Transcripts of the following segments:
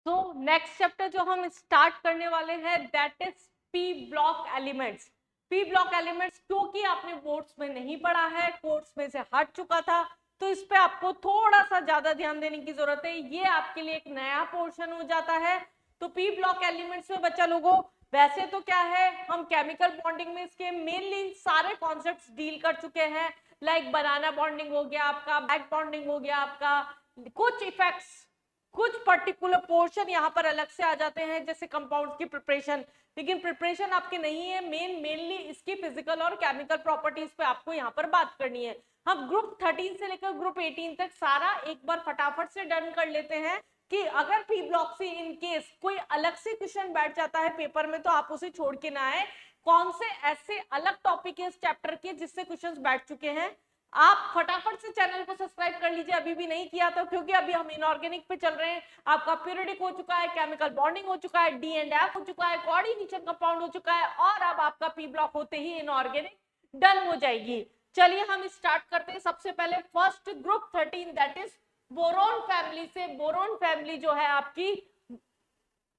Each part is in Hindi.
तो नेक्स्ट चैप्टर जो हम स्टार्ट करने वाले हैं that is P block elements. P block elements क्योंकि आपने बोर्ड्स में नहीं पढ़ा है, कोर्स में से हट चुका था, तो इस पे आपको थोड़ा सा ज्यादा ध्यान देने की जरूरत है। ये आपके लिए एक नया पोर्शन हो जाता है। तो पी ब्लॉक एलिमेंट्स में बच्चा लोगों, वैसे तो क्या है, हम केमिकल बॉन्डिंग में इसके मेनली सारे कॉन्सेप्ट्स डील कर चुके हैं। लाइक बनाना बॉन्डिंग हो गया आपका, बैक बॉन्डिंग हो गया आपका, कुछ इफेक्ट्स, कुछ पर्टिकुलर पोर्शन यहाँ पर अलग से आ जाते हैं जैसे कंपाउंड्स की प्रिपरेशन, लेकिन प्रिपरेशन आपके नहीं है, मेनली इसकी फिजिकल और केमिकल प्रॉपर्टीज पे आपको यहाँ पर बात करनी है। हम ग्रुप 13 से लेकर ग्रुप 18 तक सारा एक बार फटाफट से डन कर लेते हैं कि अगर पी ब्लॉक से इन केस कोई अलग से क्वेश्चन बैठ जाता है पेपर में तो आप उसे छोड़ के ना आए। कौन से ऐसे अलग टॉपिक है इस चैप्टर के जिससे क्वेश्चंस बैठ चुके हैं, आप फटाफट से चैनल को सब्सक्राइब कर लीजिए अभी भी नहीं किया तो, क्योंकि अभी हम इनऑर्गेनिक पे चल रहे हैं। आपका पीरियडिक हो चुका है, केमिकल बॉन्डिंग हो चुका है, डी एंड एफ हो चुका है, कोऑर्डिनेशन कंपाउंड हो चुका है, और अब आपका पी ब्लॉक होते ही इनऑर्गेनिक डन हो जाएगी। चलिए हम स्टार्ट करते हैं। सबसे पहले first group 13 that is boron family से। बोरोन फैमिली जो है आपकी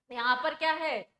यहाँ पर क्या है,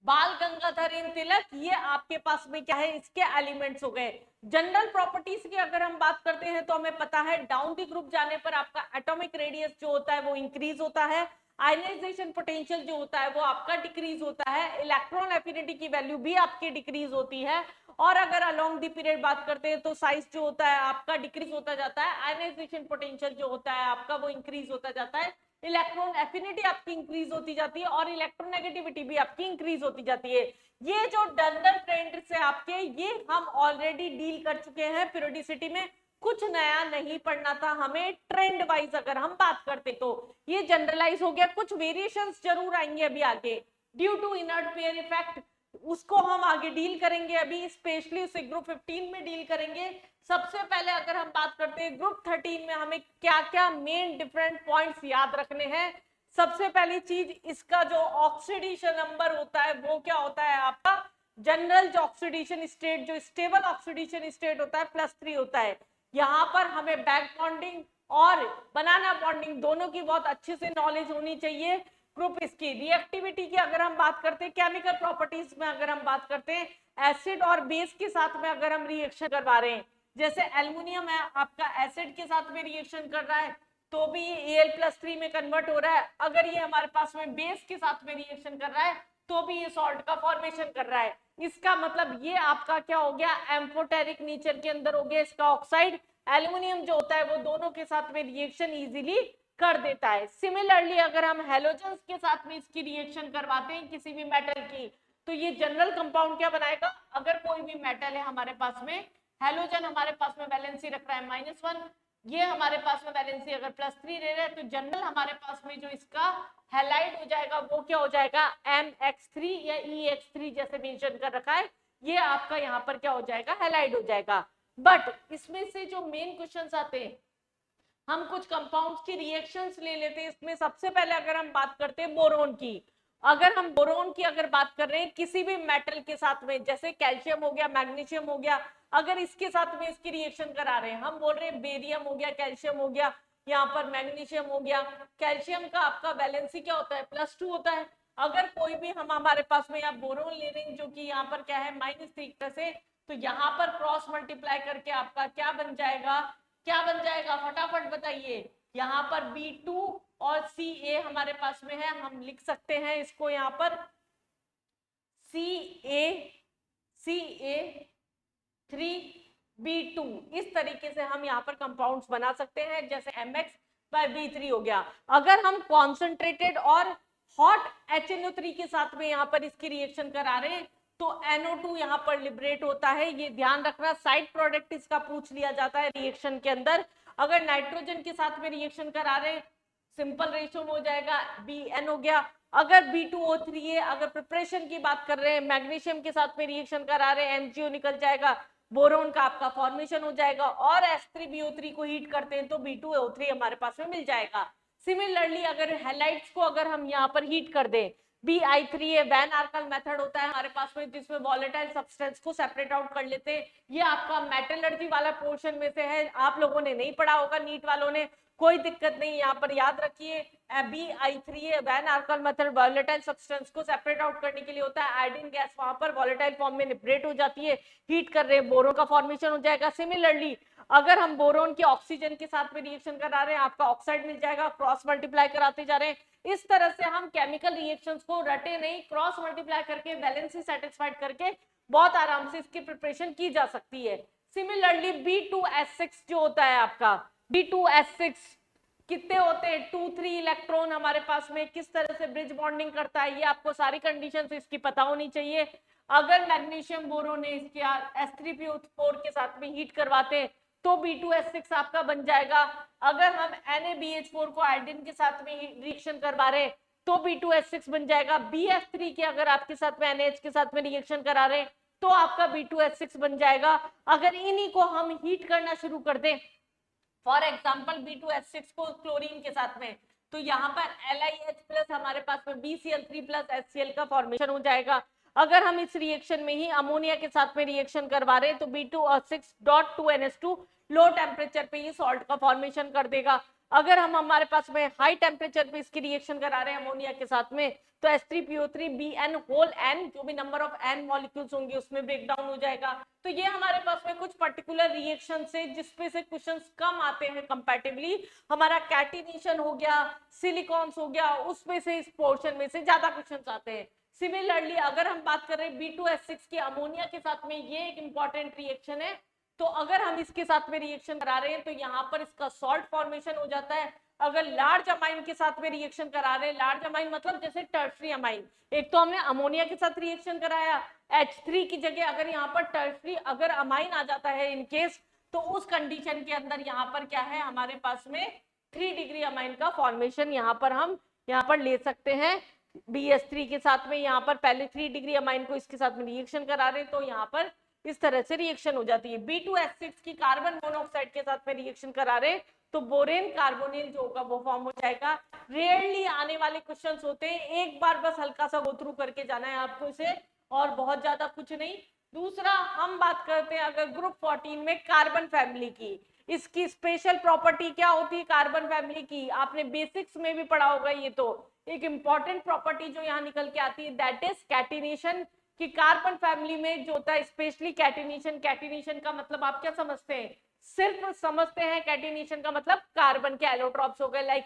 बाल गंगाधर तिलक, ये आपके पास में क्या है, इसके एलिमेंट्स हो गए। जनरल प्रॉपर्टीज की अगर हम बात करते हैं तो हमें पता है डाउन द ग्रुप जाने पर आपका एटॉमिक रेडियस जो होता है वो इंक्रीज होता है, आयनाइजेशन पोटेंशियल जो होता है वो आपका डिक्रीज होता है, इलेक्ट्रॉन एफिनिटी की वैल्यू भी आपकी डिक्रीज होती है, और अगर अलोंग द पीरियड बात करते हैं तो साइज जो होता है आपका डिक्रीज होता जाता है, आयनाइजेशन पोटेंशियल जो होता है आपका वो इंक्रीज होता जाता है, इलेक्ट्रॉन एफिनिटी आपकी इंक्रीज होती जाती है, और इलेक्ट्रोनेगेटिविटी भी आपकी इंक्रीज होती जाती है। ये जो जनरल ट्रेंड से आपके, ये हम ऑलरेडी डील कर चुके हैं पीरियोडिसिटी में, कुछ नया नहीं पढ़ना था हमें। ट्रेंड वाइज अगर हम बात करते तो ये जनरलाइज हो गया, कुछ वेरिएशंस जरूर आएंगे अभी आगे due to inert pair effect, उसको हम आगे डील करेंगे, अभी स्पेशली उसे ग्रुप 15 में डील करेंगे। सबसे पहले अगर हम बात करते हैं ग्रुप 13 में हमें क्या क्या मेन डिफरेंट पॉइंट्स याद रखने हैं। सबसे पहली चीज, इसका जो ऑक्सीडेशन नंबर होता है वो क्या होता है आपका, जनरल जो ऑक्सीडेशन स्टेट, जो स्टेबल ऑक्सीडेशन स्टेट होता है +3 होता है। यहाँ पर हमें बैक बॉन्डिंग और बनाना बॉन्डिंग दोनों की बहुत अच्छे से नॉलेज होनी चाहिए। ग्रुप इसकी रिएक्टिविटी की अगर हम बात करते हैं, केमिकल प्रॉपर्टीज में अगर हम बात करते हैं, एसिड और बेस के साथ में अगर हम रिएक्शन करवा रहे हैं, जैसे एल्युमिनियम है आपका एसिड के साथ में रिएक्शन कर रहा है तो भी Al+3 में कन्वर्ट हो रहा है, अगर ये हमारे पास में बेस के साथ में रिएक्शन कर रहा है तो भी ये सॉल्ट का फॉर्मेशन कर रहा है। इसका मतलब ये आपका क्या हो गया, एम्फोटेरिक नेचर के अंदर हो गया इसका ऑक्साइड। एल्युमिनियम जो होता है वो दोनों के साथ में रिएक्शन इजीली कर देता है। सिमिलरली अगर हम हेलोजन्स के साथ में इसकी रिएक्शन करवाते हैं किसी भी मेटल की, तो ये जनरल कंपाउंड क्या बनाएगा, अगर कोई भी मेटल है हमारे पास में, हेलोजन हमारे पास में वैलेंसी रख रहा है -1, ये हमारे पास में वैलेंसी अगर +3 ले रहा है, तो जनरल हमारे पास में जो इसका हैलाइड हो जाएगा वो क्या हो जाएगा, MX3 या EX3 जैसे मेंशन कर रखा है, ये आपका यहाँ पर क्या हो जाएगा, हैलाइड हो जाएगा। बट इसमें से जो मेन क्वेश्चंस आते हैं, हम कुछ कंपाउंड्स की रिएक्शंस ले लेते हैं। इसमें सबसे पहले अगर हम बात करते हैं बोरोन की, अगर हम बोरोन की अगर बात कर रहे हैं किसी भी मेटल के साथ में, जैसे कैल्शियम हो गया, मैग्नीशियम हो गया, अगर इसके साथ में इसकी रिएक्शन करा रहे हैं, हम बोल रहे हैं बेरियम हो गया, कैल्शियम हो गया, यहाँ पर मैग्नीशियम हो गया, कैल्शियम का आपका वैलेंसी क्या होता है, +2 होता है। अगर कोई भी हम हमारे पास में यहाँ बोरोन ले रहे हैं जो कि यहाँ पर क्या है -3 से, तो यहाँ पर क्रॉस मल्टीप्लाई करके आपका क्या बन जाएगा, क्या बन जाएगा फटाफट बताइए, यहाँ पर B2 और Ca हमारे पास में है, हम लिख सकते हैं इसको यहाँ पर Ca3B2, इस तरीके से हम यहाँ पर कंपाउंड्स बना सकते हैं, जैसे MX/B3 हो गया। अगर हम कॉन्सेंट्रेटेड और हॉट HNO3 के साथ में यहाँ पर इसकी रिएक्शन करा रहे हैं तो NO2 यहाँ पर लिबरेट होता है, ये ध्यान रखना। साइड प्रोडक्ट इसका पूछ लिया जाता है रिएक्शन के अंदर। अगर नाइट्रोजन के साथ में रिएक्शन करा रहे हैं, सिंपल रेशियो में हो जाएगा Bn हो गया। अगर B2O3 है, अगर प्रिपरेशन की बात कर रहे हैं, मैग्नीशियम के साथ में रिएक्शन करा रहे हैं, MgO निकल जाएगा, बोरोन का आपका फॉर्मेशन हो जाएगा, और H3BO3 को हीट करते हैं तो B2O3 हमारे पास में मिल जाएगा। सिमिलरली अगर हैलाइड्स को अगर हम यहाँ पर हीट कर दें, Bi3 वैन आर्कल मेथड होता है हमारे पास में, जिसमें वॉलेटाइल सब्सटेंस को सेपरेट आउट कर लेते हैं। ये आपका मेटलर्जी वाला पोर्शन में से है, आप लोगों ने नहीं पढ़ा होगा नीट वालों ने, कोई दिक्कत नहीं, यहाँ पर याद रखिए BI3 van Arkel method volatile substance को सेपरेट आउट करने के लिए होता है। आयोडीन गैस वहां पर वॉलेटाइल फॉर्म में लिबरेट हो जाती है, हीट कर रहे बोरोन का फॉर्मेशन हो जाएगा। सिमिलरली अगर हम बोरोन की ऑक्सीजन के साथ में रिएक्शन करा रहे हैं, आपका ऑक्साइड मिल जाएगा, क्रॉस मल्टीप्लाई कराते जा रहे हैं। इस तरह से हम केमिकल रिएक्शंस को रटे नहीं, क्रॉस मल्टीप्लाई करके वैलेंसी सेटिस्फाइड करके बहुत आराम से इसकी प्रिपरेशन की जा सकती है। सिमिलरली B2S6 जो होता है आपका, B2S6 कितने होते हैं, 2-3 इलेक्ट्रॉन हमारे पास में, किस तरह से ब्रिज बॉन्डिंग करता है, ये आपको सारी कंडीशंस इसकी पता होनी चाहिए। अगर मैग्नीशियम बोरोन इसके S3PO4 के साथ में हीट करवाते हैं तो B2S6 आपका बन जाएगा। अगर हम NaBH4 को आयोडीन के साथ में रिएक्शन करवा रहे हैं तो B2S6 बन जाएगा। BF3 के अगर आपके साथ में NaH के साथ में रिएक्शन करा रहे हैं तो आपका B2S6 बन जाएगा। अगर इन्हीं को हम हीट करना शुरू कर दें, फॉर एग्जाम्पल B2S6 को क्लोरीन के साथ में, तो यहाँ पर LiH प्लस हमारे पास में BCl3 प्लस HCl का फॉर्मेशन हो जाएगा। अगर हम इस रिएक्शन में ही अमोनिया के साथ में रिएक्शन करवा रहे हैं तो B2O6.2NH2 लो टेम्परेचर पे ये सॉल्ट का फॉर्मेशन कर देगा। अगर हम हमारे पास में हाई टेम्परेचर पे इसकी रिएक्शन करा रहे हैं अमोनिया के साथ में तो H3PO3BN होल N जो भी नंबर ऑफ N मॉलिक्यूल्स होंगे उसमें ब्रेक डाउन हो जाएगा। तो ये हमारे पास में कुछ पर्टिकुलर रिएक्शन से जिसपे से क्वेश्चंस कम आते हैं कंपैरेटिवली, हमारा कैटिनेशन हो गया, सिलिकॉन्स हो गया, उसमें से इस पोर्शन में से ज्यादा क्वेश्चंस आते हैं। सिमिलरली अगर हम बात कर रहे हैं B2S6 की अमोनिया के साथ में, ये एक इंपॉर्टेंट रिएक्शन है, तो अगर हम इसके साथ में रिएक्शन करा रहे हैं तो यहाँ पर इसका सॉल्ट फॉर्मेशन हो जाता है। अगर लार्ज अमाइन के साथ में रिएक्शन करा रहे हैं, लार्ज अमाइन मतलब जैसे टर्शरी अमाइन, एक तो हमने अमोनिया के साथ रिएक्शन कराया, H3 की जगह अगर यहाँ पर टर्शरी अगर अमाइन आ जाता है इन केस, तो उस कंडीशन के अंदर यहाँ पर क्या है हमारे पास में 3 डिग्री अमाइन का फॉर्मेशन यहाँ पर हम यहाँ पर ले सकते हैं। BS3 के साथ में यहाँ पर पहले 3 डिग्री अमाइन को इसके साथ में रिएक्शन करा रहे हैं तो यहाँ पर इस तरह से रिएक्शन हो जाती है। B2S6 की कार्बन मोनोऑक्साइड के साथ में रिएक्शन करा रहे तो बोरेन कार्बोनिल जो होगा वो फॉर्म हो जाएगा। रेयरली आने वाले क्वेश्चंस होते हैं, एक बार बस हल्का सा गो थ्रू करके जाना है आपको इसे, और बहुत ज्यादा कुछ नहीं। दूसरा हम बात करते हैं अगर ग्रुप 14 में कार्बन फैमिली की, इसकी स्पेशल प्रॉपर्टी क्या होती है कार्बन फैमिली की, आपने बेसिक्स में भी पढ़ा होगा। ये तो एक इंपॉर्टेंट प्रॉपर्टी जो यहाँ निकल के आती है दैट इज कैटिनेशन, कि कार्बन फैमिली में जो होता है स्पेशली कैटिनेशन, कैटिनेशन का मतलब आप क्या समझते हैं, सिर्फ समझते हैं कैटिनेशन का मतलब कार्बन के एलोट्रॉप्स हो गए, लाइक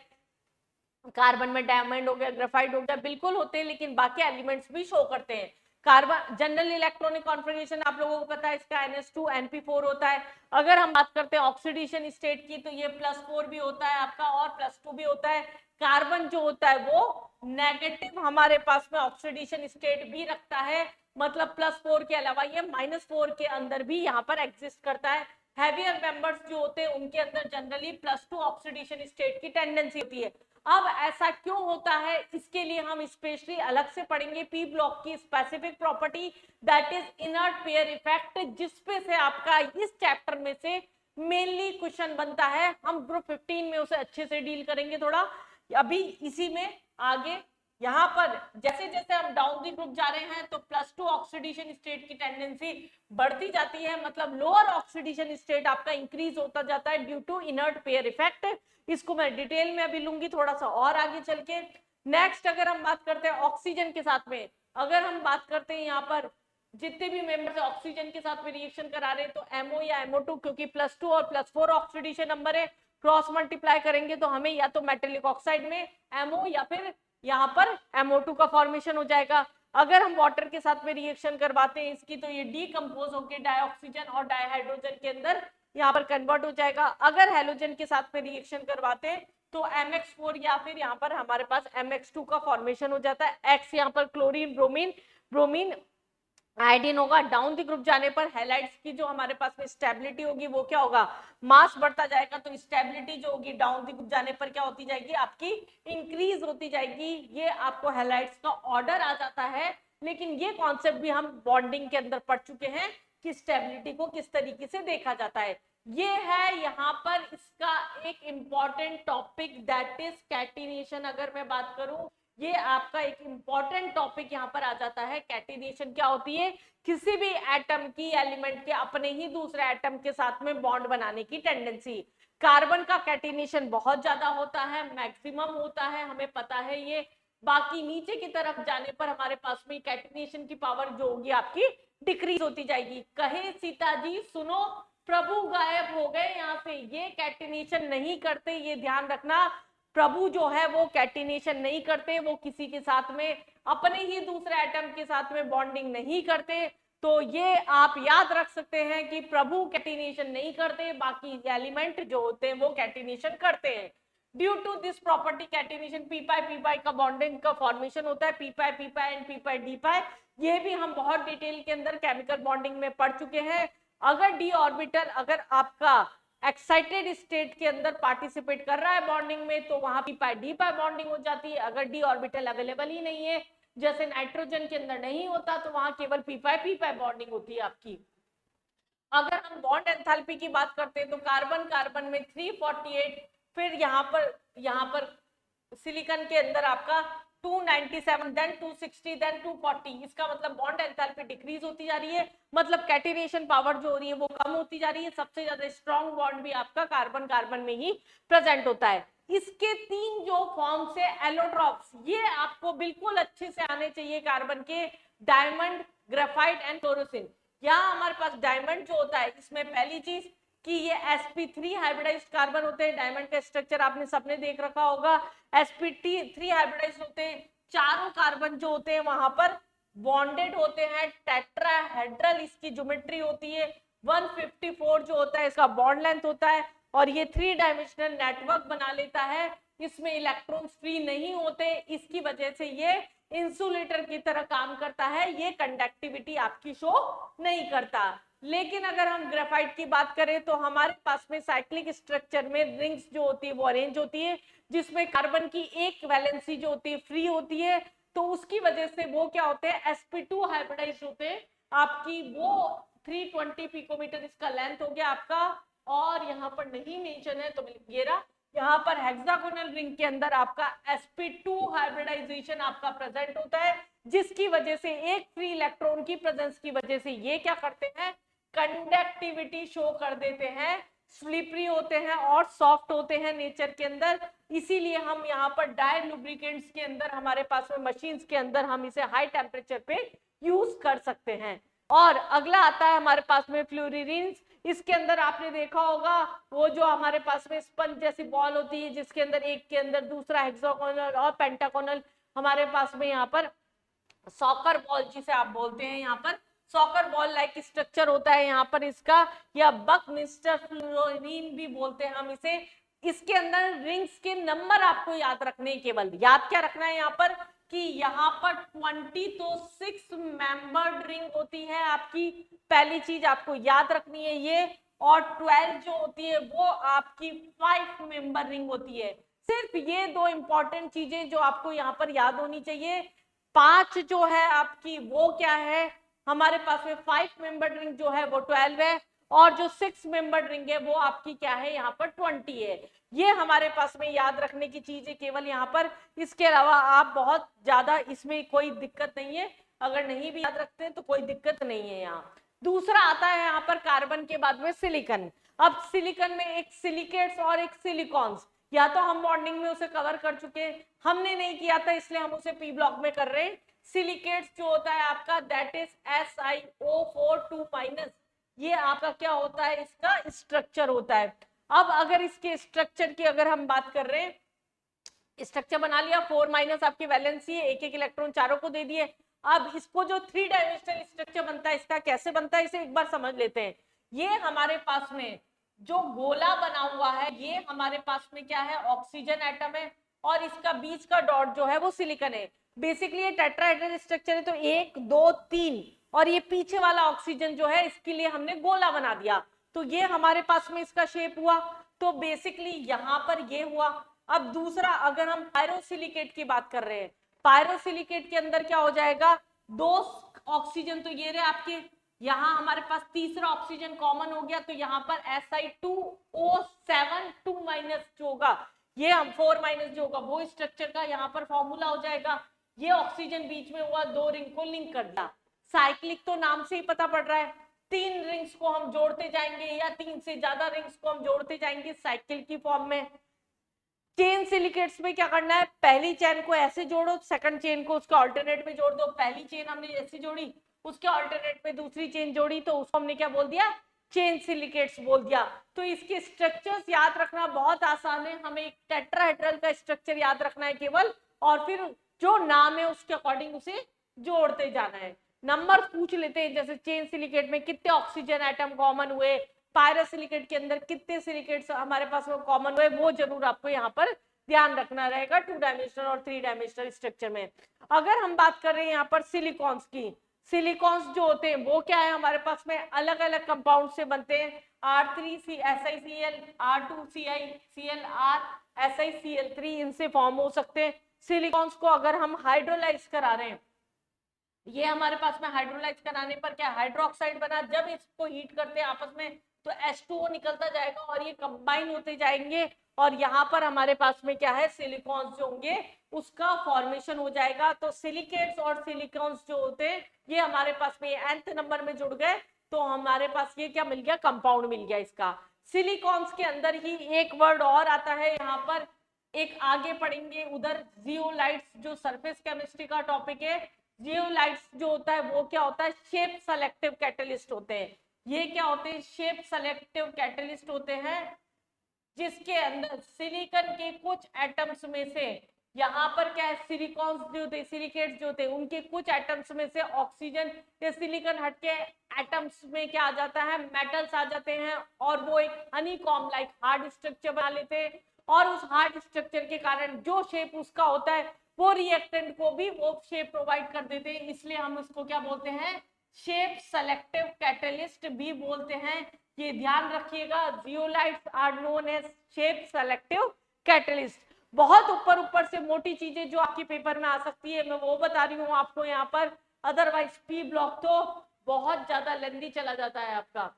कार्बन में डायमंड हो गया, ग्रेफाइट हो गया, बिल्कुल होते हैं, लेकिन बाकी एलिमेंट्स भी शो करते हैं। कार्बन जनरल इलेक्ट्रॉनिक कॉन्फ़िगरेशन आप लोगों को पता है, इसका NH2 NP4 होता है। अगर हम बात करते हैं ऑक्सीडेशन स्टेट की तो ये +4 भी होता है आपका और +2 भी होता है। कार्बन जो होता है वो नेगेटिव हमारे पास में ऑक्सीडेशन स्टेट भी रखता है, मतलब +4 के अलावा ये -4 के अंदर भी यहाँ पर एग्जिस्ट करता है। हैवियर मेंबर्स जो होते हैं उनके अंदर जनरली +2 ऑक्सीडेशन स्टेट की टेंडेंसी होती है। अब ऐसा क्यों होता है इसके लिए हम स्पेशली अलग से पढ़ेंगे पी ब्लॉक की specific property that is inert pair effect, जिसपे से आपका इस चैप्टर में से मेनली क्वेश्चन बनता है। हम ग्रुप 15 में उसे अच्छे से डील करेंगे थोड़ा, अभी इसी में आगे यहाँ पर जैसे जैसे हम डाउन दी ग्रुप जा रहे हैं तो +2 ऑक्सीडेशन स्टेट की टेंडेंसी बढ़ती जाती है, मतलब लोअर ऑक्सीडेशन स्टेट आपका इंक्रीज होता जाता है due to inert pair effect. इसको मैं डिटेल में अभी लूंगी थोड़ा सा और आगे चल के। नेक्स्ट अगर हम बात करते हैं ऑक्सीजन के साथ में, अगर हम बात करते हैं यहाँ पर जितने भी मेंबर्स ऑक्सीजन के साथ में रिएक्शन करा रहे हैं तो MO या MO2, क्योंकि +2 और +4 ऑक्सीडेशन नंबर है, क्रॉस मल्टीप्लाई करेंगे तो हमें या तो मेटेलिक ऑक्साइड में MO या फिर यहाँ पर MO2 का फॉर्मेशन हो जाएगा। अगर हम वाटर के साथ में रिएक्शन करवाते हैं इसकी तो ये डीकंपोज होकर डाइऑक्सीजन और डाइहाइड्रोजन के अंदर यहाँ पर कन्वर्ट हो जाएगा। अगर हेलोजन के साथ में रिएक्शन करवाते हैं तो MX4 या फिर यहाँ पर हमारे पास MX2 का फॉर्मेशन हो जाता है। X यहाँ पर क्लोरीन ब्रोमीन, ब्रोमीन आयोडीन होगा। डाउन द ग्रुप जाने पर हैलाइड्स की जो हमारे पास में स्टेबिलिटी होगी वो क्या होगा, मास बढ़ता जाएगा, तो स्टेबिलिटी जो होगी डाउन द ग्रुप जाने पर क्या होती जाएगी आपकी, इंक्रीज होती जाएगी। ये आपको हैलाइड्स का ऑर्डर आ जाता है, लेकिन ये कॉन्सेप्ट भी हम बॉन्डिंग के अंदर पढ़ चुके हैं कि स्टेबिलिटी को किस तरीके से देखा जाता है। ये है यहाँ पर इसका एक important topic that is catenation. अगर मैं बात करूं ये आपका एक इंपॉर्टेंट टॉपिक यहाँ पर आ जाता है। कैटिनेशन क्या होती है, किसी भी एटम की एलिमेंट के अपने ही दूसरे एटम के साथ में बॉन्ड बनाने की टेंडेंसी। कार्बन का कैटिनेशन बहुत ज्यादा होता है, मैक्सिमम होता है, हमें पता है ये। बाकी नीचे की तरफ जाने पर हमारे पास में कैटिनेशन की पावर जो होगी आपकी डिक्रीज होती जाएगी। कहे सीता जी सुनो प्रभु गायब हो गए यहाँ से, ये कैटिनेशन नहीं करते, ये ध्यान रखना। प्रभु जो है वो कैटिनेशन नहीं करते, वो किसी के साथ में अपने ही दूसरे एटम के साथ में बॉन्डिंग नहीं करते। तो ये आप याद रख सकते हैं कि प्रभु कैटिनेशन नहीं करते, बाकी एलिमेंट जो होते हैं वो कैटिनेशन करते हैं। Due to this property catenation p pi का बॉन्डिंग का फॉर्मेशन होता है, p pi and d pi. ये भी हम बहुत डिटेल के अंदर केमिकल बॉन्डिंग में पढ़ चुके हैं। अगर डी ऑर्बिटल अगर आपका एक्साइटेड स्टेट के अंदर पार्टिसिपेट कर रहा है बॉन्डिंग में, तो वहां पी पाई डी पाई बॉन्डिंग हो जाती है। अगर डी ऑर्बिटल अवेलेबल ही नहीं है, जैसे नाइट्रोजन के अंदर नहीं होता, तो वहां केवल पी पाई बॉन्डिंग होती है आपकी। अगर हम बॉन्ड एंथैल्पी की बात करते हैं तो कार्बन कार्बन में 348, फिर यहाँ पर सिलिकॉन के अंदर आपका 297, देन 260, देन 240। इसका मतलब बॉन्ड एंथैल्पी डिक्रीज होती जा रही है, मतलब कैटिनेशन पावर जो हो रही है वो कम होती जा रही है। सबसे ज्यादा स्ट्रॉन्ग बॉन्ड भी आपका कार्बन कार्बन में ही प्रेजेंट होता है। इसके 3 जो फॉर्म्स है एलोट्रॉप्स, ये आपको बिल्कुल अच्छे से आने चाहिए कार्बन के, डायमंड, ग्रेफाइट एंड फ्लोरोसिन। यहाँ हमारे पास डायमंड जो होता है, इसमें पहली चीज कि ये sp3 हाइब्रिडाइज्ड कार्बन होते हैं। डायमंड का स्ट्रक्चर आपने सबने देख रखा होगा, sp3 हाइब्रिडाइज्ड होते हैं। चारों कार्बन जो होते हैं वहां पर बॉन्डेड होते हैं, टेट्राहेड्रल इसकी ज्योमेट्री होती है। 154 जो होता है इसका बॉन्ड लेंथ होता है, और ये 3 डायमेंशनल नेटवर्क बना लेता है। इसमें इलेक्ट्रॉन्स फ्री नहीं होते, इसकी वजह से ये इंसुलेटर की तरह काम करता है, ये कंडक्टिविटी आपकी शो नहीं करता। लेकिन अगर हम ग्रेफाइट की बात करें तो हमारे पास में साइक्लिक स्ट्रक्चर में रिंग्स जो होती है वो अरेंज होती है, जिसमें कार्बन की एक वैलेंसी जो होती है फ्री होती है। तो उसकी वजह से वो क्या होते हैं, sp2 हाइब्रिडाइज्ड होते हैं आपकी। वो 320 पिकोमीटर इसका लेंथ हो गया आपका, और यहाँ पर नहीं मेंशन है तो ये रहा, यहाँ पर हेक्सागोनल रिंग के अंदर आपका sp2 हाइब्रिडाइजेशन आपका प्रेजेंट होता है, जिसकी वजह से एक फ्री इलेक्ट्रॉन की प्रेजेंस की वजह से ये क्या करते हैं, कंडक्टिविटी शो कर देते हैं, स्लिपरी होते हैं और सॉफ्ट होते हैं नेचर के अंदर। इसीलिए हम यहाँ पर डाई लुब्रिकेंट्स के अंदर हमारे पास में मशीन्स के अंदर हम इसे हाई टेम्परेचर पे यूज कर सकते हैं। और अगला आता है हमारे पास में फ्लोरीरिन्स। इसके अंदर आपने देखा होगा वो जो हमारे पास में स्पंज जैसी बॉल होती है, जिसके अंदर एक के अंदर दूसरा हेक्सागोनल और पेंटागोनल हमारे पास में यहाँ पर सॉकर बॉल जिसे आप बोलते हैं, यहाँ पर सॉकर बॉल लाइक स्ट्रक्चर होता है यहाँ पर इसका, या बकमिस्टर फ्लोरीन भी बोलते हैं हम इसे। इसके अंदर रिंग्स के नंबर आपको याद रखने, केवल याद क्या रखना है यहाँ पर कि यहाँ पर 20 तो 6 मेंबर्ड रिंग होती है आपकी, पहली चीज आपको याद रखनी है ये। और 12 जो होती है वो आपकी 5 मेंबर रिंग होती है। सिर्फ ये 2 इंपॉर्टेंट चीजें जो आपको यहाँ पर याद होनी चाहिए। 5 जो है आपकी वो क्या है, हमारे पास में 5 मेंबर रिंग जो है वो 12 है, और जो 6 मेंबर रिंग है वो आपकी क्या है यहाँ पर 20 है। ये हमारे पास में याद रखने की चीज है केवल यहाँ पर। इसके अलावा आप बहुत ज्यादा इसमें कोई दिक्कत नहीं है, अगर नहीं भी याद रखते हैं तो कोई दिक्कत नहीं है। यहाँ दूसरा आता है यहाँ पर कार्बन के बाद में सिलिकॉन। अब सिलिकॉन में एक सिलिकेट्स और एक सिलिकॉन्स, या तो हम बॉन्डिंग में उसे कवर कर चुके हैं, हमने नहीं किया था इसलिए हम उसे पी ब्लॉक में कर रहे हैं। सिलिकेट्स जो होता है आपका दैट इज SiO4 2-, ये आपका क्या होता है, इसका स्ट्रक्चर होता है। अब अगर इसके स्ट्रक्चर की अगर हम बात कर रहे हैं, स्ट्रक्चर बना लिया, 4- आपकी वैलेंसी है, एक इलेक्ट्रॉन चारों को दे दिए। अब इसको जो 3 डायमेंशनल स्ट्रक्चर बनता है, इसका कैसे बनता है इसे एक बार समझ लेते हैं। ये हमारे पास में जो गोला बना हुआ है, ये हमारे पास में क्या है, ऑक्सीजन एटम है, और इसका बीच का डॉट जो है वो सिलिकॉन है। बेसिकली ये टेट्राहेड्रल स्ट्रक्चर है, तो 1 2 3, और ये पीछे वाला ऑक्सीजन जो है इसके लिए हमने गोला बना दिया, तो ये हमारे पास में इसका शेप हुआ। तो बेसिकली यहाँ पर ये हुआ। अब दूसरा अगर हम पायरोसिलिकेट की बात कर रहे हैं, पायरोसिलिकेट के अंदर क्या हो जाएगा, 2 ऑक्सीजन तो ये रहे आपके, यहाँ हमारे पास तीसरा ऑक्सीजन कॉमन हो गया, तो यहाँ पर Si2O7 2- जो होगा, ये हम 4- जो होगा वो स्ट्रक्चर का यहाँ पर फॉर्मूला हो जाएगा। ये ऑक्सीजन बीच में हुआ, 2 रिंग को लिंक कर दिया। साइक्लिक तो नाम से ही पता पड़ रहा है, 3 रिंग्स को हम जोड़ते जाएंगे या 3 से ज्यादा रिंग्स को हम जोड़ते जाएंगे साइकिल की फॉर्म में। चेन सिलिकेट्स में क्या करना है, पहली चेन को ऐसे जोड़ो, सेकंड चेन को उसके ऑल्टरनेट में जोड़ दो। पहली चेन हमने ऐसे जोड़ी, उसके ऑल्टरनेट में दूसरी चेन जोड़ी, तो उसको हमने क्या बोल दिया, चेन सिलिकेट्स बोल दिया। तो इसके स्ट्रक्चर्स याद रखना बहुत आसान है, हमें एक टेट्राहेड्रल का स्ट्रक्चर याद रखना है केवल, और फिर जो नाम है उसके अकॉर्डिंग उसे जोड़ते जाना है। नंबर पूछ लेते हैं, जैसे चेन सिलिकेट में कितने ऑक्सीजन एटम कॉमन हुए, पायरोसिलिकेट के अंदर कितने सिलिकेट्स हमारे पास में कॉमन हुए, वो जरूर आपको यहाँ पर ध्यान रखना रहेगा 2 डायमेंशनल और 3 डायमेंशनल स्ट्रक्चर में। अगर हम बात कर रहे हैं यहाँ पर सिलिकॉन्स की, सिलिकॉन्स जो होते हैं वो क्या है, हमारे पास में अलग अलग कंपाउंड से बनते हैं। R3SiCl, R2CiCl, SiCl3 इनसे फॉर्म हो सकते हैं। सिलिकॉन्स को अगर हम हाइड्रोलाइज करा रहे हैं, ये हमारे पास में हाइड्रोलाइज कराने पर क्या हाइड्रोक्साइड बना, जब इसको हीट करते हैं आपस में तो H2O निकलता जाएगा और ये कंबाइन होते जाएंगे, और यहाँ पर हमारे पास में क्या है, सिलिकॉन्स जो होंगे उसका फॉर्मेशन हो जाएगा। तो सिलिकेट्स और सिलिकॉन्स जो होते हैं ये हमारे पास में nth नंबर में जुड़ गए, तो हमारे पास ये क्या मिल गया, कंपाउंड मिल गया इसका। सिलिकॉन्स के अंदर ही एक वर्ड और आता है यहाँ पर, एक आगे पढ़ेंगे उधर, जियोलाइट्स, जो सरफेस केमिस्ट्री का टॉपिक है। जियोलाइट्स जो होता है वो क्या होता है, शेप सेलेक्टिव कैटलिस्ट होते हैं। ये क्या होते हैं, शेप सेलेक्टिव कैटलिस्ट होते हैं, जिसके अंदर सिलिकॉन के कुछ एटम्स में से, यहाँ पर क्या है, सिलिकॉन्स जो थे, सिलिकेट्स जो थे, उनके कुछ एटम्स में से ऑक्सीजन या सिलिकॉन हट के एटम्स में क्या आ जाता है, मेटल्स आ जाते हैं, और वो एक हनीकॉम्ब लाइक हार्ड स्ट्रक्चर बना लेते हैं, और उस हार्ड स्ट्रक्चर के कारण जो शेप उसका होता है वो रिएक्टेंट को भी वो शेप प्रोवाइड कर देते हैं, इसलिए हम इसको क्या बोलते हैं, शेप सेलेक्टिव कैटलिस्ट भी बोलते हैं। ये ध्यान रखिएगा, zeolites are known as shape selective catalyst. बहुत ऊपर ऊपर से मोटी चीजें जो आपके पेपर में आ सकती है मैं वो बता रही हूँ आपको यहाँ पर, अदरवाइज पी ब्लॉक तो बहुत ज्यादा लेंदी चला जाता है आपका,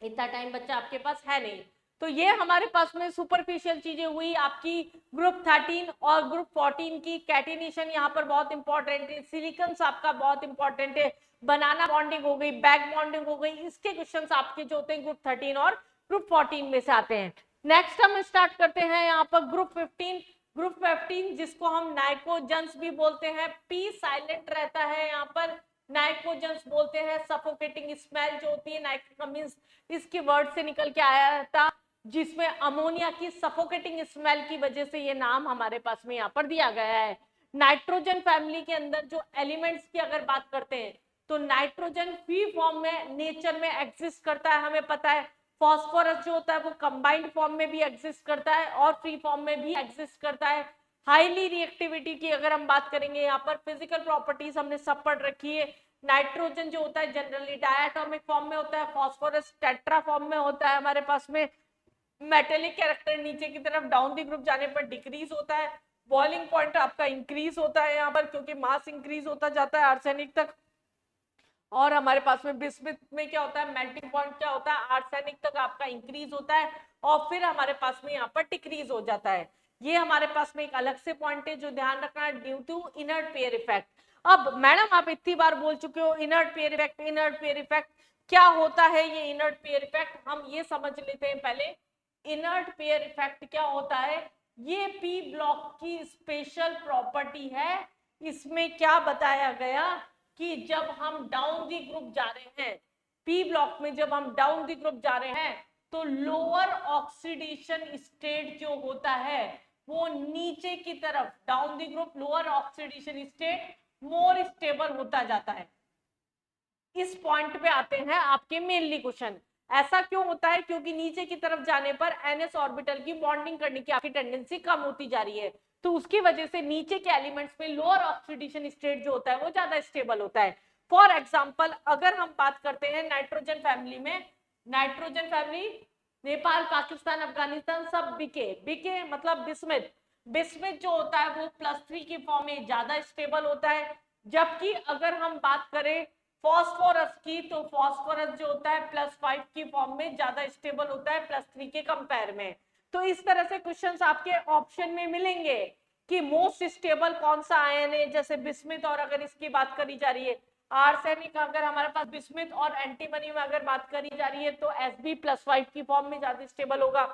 इतना टाइम बच्चा आपके पास है नहीं। तो ये हमारे पास में सुपरफिशियल चीजें हुई आपकी ग्रुप 13 और ग्रुप 14 की। कैटिनेशन यहाँ पर बहुत इंपॉर्टेंट है, सिलिकॉन्स आपका बहुत इंपॉर्टेंट है, बनाना बॉन्डिंग हो गई, बैक बॉन्डिंग हो गई, इसके क्वेश्चंस आपके जो होते हैं ग्रुप 13 और ग्रुप 14 में से आते हैं। नेक्स्ट हम स्टार्ट करते हैं यहाँ पर ग्रुप 15। ग्रुप 15 जिसको हम नाइट्रोजन्स भी बोलते हैं, पी साइलेंट रहता है यहाँ पर, नाइट्रोजन्स बोलते हैं। सफोकेटिंग स्मेल जो होती है, नाइट्रोजन्स इसके वर्ड से निकल के आया था, जिसमें अमोनिया की सफोकेटिंग स्मेल की वजह से ये नाम हमारे पास में यहाँ पर दिया गया है। नाइट्रोजन फैमिली के अंदर जो एलिमेंट्स की अगर बात करते हैं तो नाइट्रोजन फ्री फॉर्म में नेचर में एग्जिस्ट करता है, हमें पता है। फॉस्फोरस जो होता है वो कंबाइंड फॉर्म में भी एग्जिस्ट करता है और फ्री फॉर्म में भी एग्जिस्ट करता है। हाईली रिएक्टिविटी की अगर हम बात करेंगे, यहाँ पर फिजिकल प्रॉपर्टीज हमने सब पढ़ रखी है। नाइट्रोजन जो होता है जनरली डायटोमिक फॉर्म में होता है, फॉस्फोरस टेट्रा फॉर्म में होता है हमारे पास में। मेटेलिक कैरेक्टर नीचे की तरफ डाउन दी ग्रुप जाने पर डिक्रीज होता है, बॉइलिंग पॉइंट आपका इंक्रीज होता है यहाँ पर, क्योंकि मास इंक्रीज होता जाता है आर्सेनिक तक। और हमारे पास में बिस्मिथ में क्या होता है, मेल्टिंग पॉइंट क्या होता है, आर्सेनिक तक आपका इंक्रीज होता है, और फिर हमारे पास में यहाँ पर डिक्रीज हो जाता है। ये हमारे पास में एक अलग से पॉइंट है जो ध्यान रखना है, due to inert pair effect. अब मैडम आप इतनी बार बोल चुके हो inert pair effect, inert pair effect क्या होता है, ये इनर्ट पेयर इफेक्ट हम ये समझ लेते हैं पहले। इनर्ट पेयर इफेक्ट क्या होता है, ये पी ब्लॉक की स्पेशल प्रॉपर्टी है। इसमें क्या बताया गया कि जब हम डाउन दी ग्रुप जा रहे हैं, पी ब्लॉक में जब हम डाउन दी ग्रुप जा रहे हैं तो लोअर ऑक्सीडेशन स्टेट जो होता है वो नीचे की तरफ, down the group lower oxidation state more stable होता जाता है। इस पॉइंट पे आते हैं आपके मेनली क्वेश्चन। ऐसा क्यों होता है, क्योंकि नीचे की तरफ जाने पर एनएस ऑर्बिटल की बॉन्डिंग करने की आपकी टेंडेंसी कम होती जा रही है, तो उसकी वजह से नीचे के एलिमेंट्स में लोअर ऑक्सीडेशन स्टेट जो होता है वो ज्यादा स्टेबल होता है। फॉर एग्जांपल अगर हम बात करते हैं नाइट्रोजन फैमिली में, नाइट्रोजन फैमिली नेपाल, पाकिस्तान, अफगानिस्तान सब बीके, बीके मतलब बिस्मिथ, बिस्मिथ जो होता है वो +3 की फॉर्म में ज्यादा स्टेबल होता है। जबकि अगर हम बात करें फॉस्फोरस की, तो फॉस्फोरस जो होता है +5 की फॉर्म में ज्यादा स्टेबल होता है +3 के कंपेयर में। तो इस तरह से क्वेश्चंस आपके ऑप्शन में मिलेंगे कि मोस्ट स्टेबल कौन सा आयन है, जैसे बिस्मिथ, और अगर इसकी बात करी जा रही है आर्सेनिक अगर हमारे पास बिस्मिथ और एंटीमनी में अगर बात करी जा रही है तो Sb+5 की फॉर्म में ज्यादा स्टेबल होगा।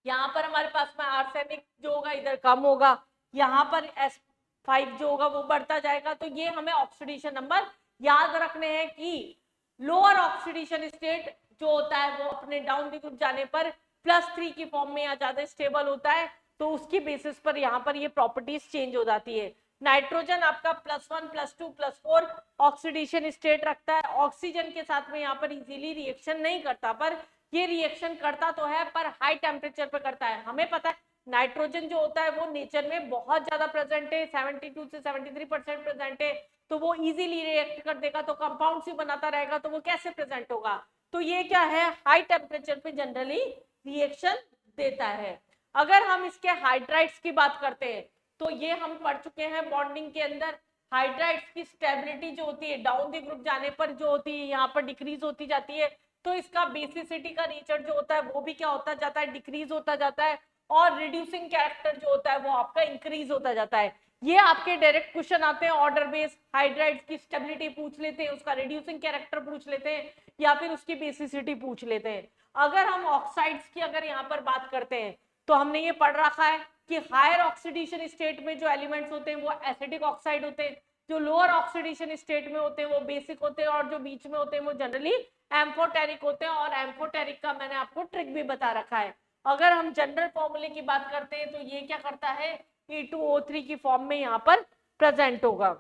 यहाँ पर हमारे पास में आर्सेनिक जो होगा इधर कम होगा, यहाँ पर S5 जो होगा वो बढ़ता जाएगा। तो ये हमें ऑक्सीडेशन नंबर याद रखने हैं कि लोअर ऑक्सीडेशन स्टेट जो होता है वो अपने डाउन द ग्रुप जाने पर +3 की फॉर्म में या ज्यादा स्टेबल होता है, तो उसकी बेसिस पर यहाँ पर ये प्रॉपर्टीज चेंज हो जाती है। नाइट्रोजन आपका +1 +2 +4 ऑक्सीडेशन स्टेट रखता है, ऑक्सीजन के साथ में यहाँ पर इजीली रिएक्शन नहीं करता, पर ये रिएक्शन करता तो है पर हाई टेम्परेचर पे करता है। हमें पता है नाइट्रोजन जो होता है वो नेचर में बहुत ज्यादा प्रेजेंट है, 72 से 73% प्रेजेंट है, तो वो इजीली रिएक्ट कर देगा, तो कंपाउंड ही बनाता रहेगा, तो वो कैसे प्रेजेंट होगा। तो ये क्या है, हाई टेम्परेचर पे जनरली रिएक्शन देता है। अगर हम इसके हाइड्राइड्स की बात करते हैं तो ये हम पढ़ चुके हैं बॉन्डिंग के अंदर, हाइड्राइड्स की स्टेबिलिटी जो होती है डाउन द ग्रुप जाने पर जो होती है यहाँ पर डिक्रीज होती जाती है, तो इसका बेसिसिटी का नेचर जो होता है वो भी क्या होता जाता है, डिक्रीज होता जाता है, और रिड्यूसिंग कैरेक्टर जो होता है वो आपका इंक्रीज होता जाता है। ये आपके डायरेक्ट क्वेश्चन आते हैं ऑर्डर बेस, हाइड्राइड्स की स्टेबिलिटी पूछ लेते हैं, उसका रिड्यूसिंग कैरेक्टर पूछ लेते हैं, या फिर उसकी बेसिसिटी पूछ लेते हैं। अगर हम ऑक्साइड्स की अगर यहाँ पर बात करते हैं तो हमने ये पढ़ रखा है कि हायर ऑक्सीडेशन स्टेट में जो एलिमेंट्स होते हैं वो एसिडिक ऑक्साइड होते हैं, जो लोअर ऑक्सीडेशन स्टेट में होते हैं वो बेसिक होते हैं, और जो बीच में होते हैं वो जनरली एम्फोटेरिक होते हैं। और एम्फोटेरिक का मैंने आपको ट्रिक भी बता रखा है। अगर हम जनरल फॉर्मूले की बात करते हैं तो ये क्या करता है, E2O3 की फॉर्म में यहाँ पर प्रेजेंट होगा।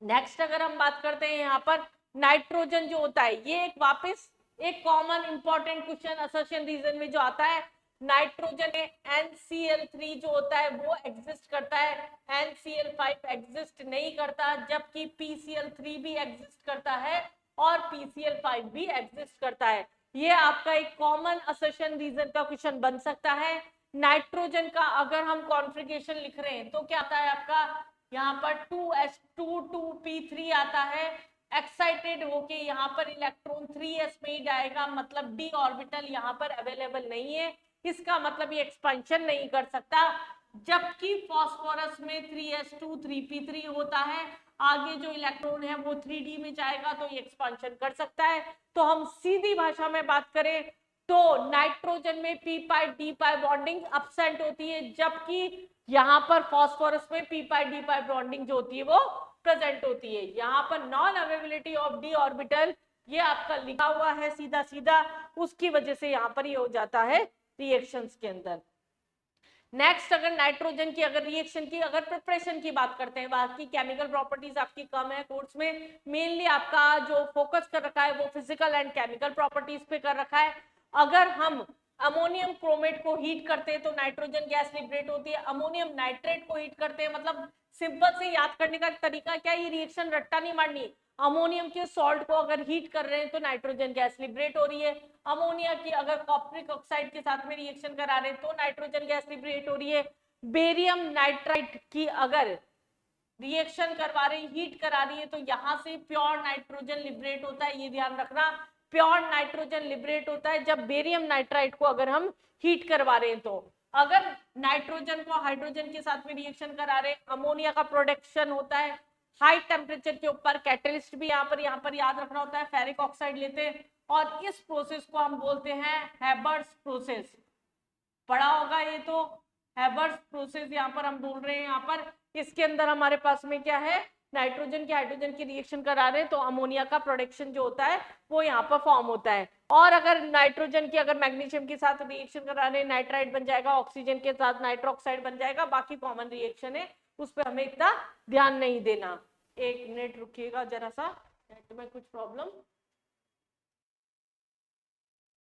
नेक्स्ट अगर हम बात करते हैं यहाँ पर नाइट्रोजन जो होता है, ये एक वापस एक common important question assertion reason में जो आता है, नाइट्रोजन में NCl3 जो होता है वो एग्जिस्ट करता है, NCl5 एग्जिस्ट नहीं करता, जबकि PCl3 भी एग्जिस्ट करता है और PCl5 भी एग्जिस्ट करता है। ये आपका एक कॉमन असर्शन रीजन का क्वेश्चन बन सकता है। नाइट्रोजन का अगर हम कॉन्फ़िगरेशन लिख रहे हैं तो क्या आता है आपका, यहाँ पर 2s2 2p3 आता है, एक्साइटेड होके यहाँ पर इलेक्ट्रॉन 3s में ही जाएगा, मतलब d ऑर्बिटल यहाँ पर अवेलेबल नहीं है, इसका मतलब ये एक्सपेंशन नहीं कर सकता। जबकि फास्फोरस में 3s2 3p3 होता है, आगे जो इलेक्ट्रॉन है वो 3d में जाएगा, तो ये एक्सपेंशन कर सकता है। तो हम सीधी भाषा में बात करें तो नाइट्रोजन में p पाई d पाई बॉन्डिंग एब्सेंट होती है, जबकि यहाँ पर फास्फोरस में p पाई d पाई बॉन्डिंग जो होती है वो प्रेजेंट होती है। यहाँ पर non availability of d orbital ये आपका लिखा हुआ है सीधा सीधा, उसकी वजह से यहाँ पर ये हो जाता है रिएक्शंस के अंदर। नेक्स्ट अगर नाइट्रोजन की अगर रिएक्शन की अगर प्रिपरेशन की बात करते हैं, बाकी केमिकल प्रॉपर्टीज आपकी कम है कोर्स में, मेनली आपका जो फोकस कर रखा है वो फिजिकल एंड केमिकल प्रॉपर्टीज पे कर रखा है। अगर हम अमोनियम क्रोमेट को हीट करते हैं तो नाइट्रोजन गैस लिबरेट होती है, अमोनियम नाइट्रेट को हीट करते हैं, मतलब सिंपल से याद करने का तरीका क्या है, ये रिएक्शन रट्टा नहीं मारनी, अमोनियम के सॉल्ट को अगर हीट कर रहे हैं तो नाइट्रोजन गैस लिबरेट हो रही है, अमोनिया की अगर कॉपरिक ऑक्साइड के साथ में रिएक्शन करा रहे हैं तो नाइट्रोजन गैस लिबरेट हो रही है, बेरियम नाइट्राइट की अगर रिएक्शन करवा रही हीट करा रही है तो यहाँ से प्योर नाइट्रोजन लिबरेट होता है, ये ध्यान रखना, प्योर नाइट्रोजन लिबरेट होता है जब बेरियम नाइट्राइट को अगर हम हीट करवा रहे हैं। तो अगर नाइट्रोजन को हाइड्रोजन के साथ में रिएक्शन करा रहे हैं, अमोनिया का प्रोडक्शन होता है हाई टेम्परेचर के ऊपर, कैटलिस्ट भी यहाँ पर याद रखना होता है, फेरिक ऑक्साइड लेते हैं, और इस प्रोसेस को हम बोलते हैं हैबर्स प्रोसेस, पढ़ा होगा ये तो, हैबर्स प्रोसेस यहाँ पर हम बोल रहे हैं। यहाँ पर इसके अंदर हमारे पास में क्या है, नाइट्रोजन की हाइड्रोजन की रिएक्शन करा रहे हैं तो अमोनिया का प्रोडक्शन जो होता है वो यहाँ पर फॉर्म होता है, और अगर नाइट्रोजन की अगर मैग्नीशियम के साथ रिएक्शन करा रहे हैं नाइट्राइट बन जाएगा, ऑक्सीजन के साथ नाइट्रोक्साइड बन जाएगा, बाकी कॉमन रिएक्शन है उस पर हमें इतना ध्यान नहीं देना। एक मिनट रुकिएगा जरा सा, नेट में कुछ प्रॉब्लम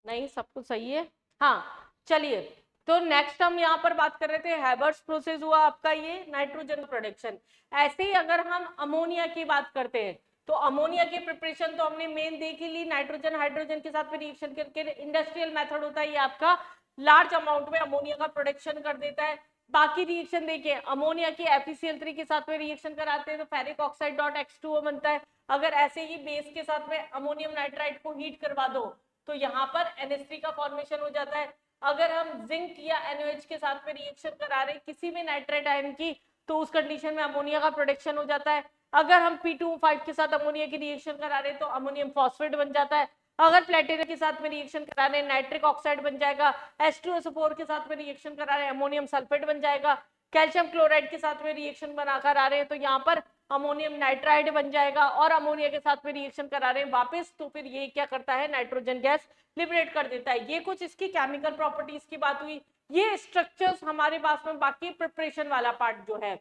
नहीं, सब कुछ सही है। हाँ चलिए, तो नेक्स्ट हम यहाँ पर बात कर रहे थे हैबर्स प्रोसेस हुआ आपका ये नाइट्रोजन प्रोडक्शन। ऐसे ही अगर हम अमोनिया की बात करते हैं तो अमोनिया की प्रिपरेशन तो हमने मेन देख ही ली, नाइट्रोजन हाइड्रोजन के साथ में रिएक्शन करके इंडस्ट्रियल मेथड होता है, ये आपका लार्ज अमाउंट में अमोनिया का प्रोडक्शन कर देता है। बाकी रिएक्शन देखिए, अमोनिया की FeCl3 के साथ में रिएक्शन कराते हैं तो फेरिक ऑक्साइड .H2O बनता है, अगर ऐसे ही बेस के साथ में अमोनियम नाइट्राइट को हीट करवा दो तो यहाँ पर NH3 का फॉर्मेशन हो जाता है। अगर हम जिंक या NOH के साथ में रिएक्शन करा रहे हैं किसी भी नाइट्रेट आयन की तो उस कंडीशन में अमोनिया का प्रोडक्शन हो जाता है। अगर हम P2O5 के साथ अमोनिया की रिएक्शन करा रहे हैं तो अमोनियम फॉस्फेट बन जाता है। अगर प्लेटिनम के साथ में रिएक्शन करा रहे हैं नाइट्रिक ऑक्साइड बन जाएगा। H2SO4 के साथ में रिएक्शन करा रहे हैं अमोनियम सल्फेट बन जाएगा। कैल्शियम क्लोराइड के साथ में रिएक्शन बनाकर आ रहे हैं तो यहाँ पर अमोनियम नाइट्राइड बन जाएगा। और अमोनिया के साथ में रिएक्शन करा रहे हैं वापस तो फिर ये क्या करता है, नाइट्रोजन गैस लिबरेट कर देता है। ये कुछ इसकी केमिकल प्रॉपर्टीज की बात हुई। ये स्ट्रक्चर्स हमारे पास में, बाकी प्रिपरेशन वाला पार्ट जो है,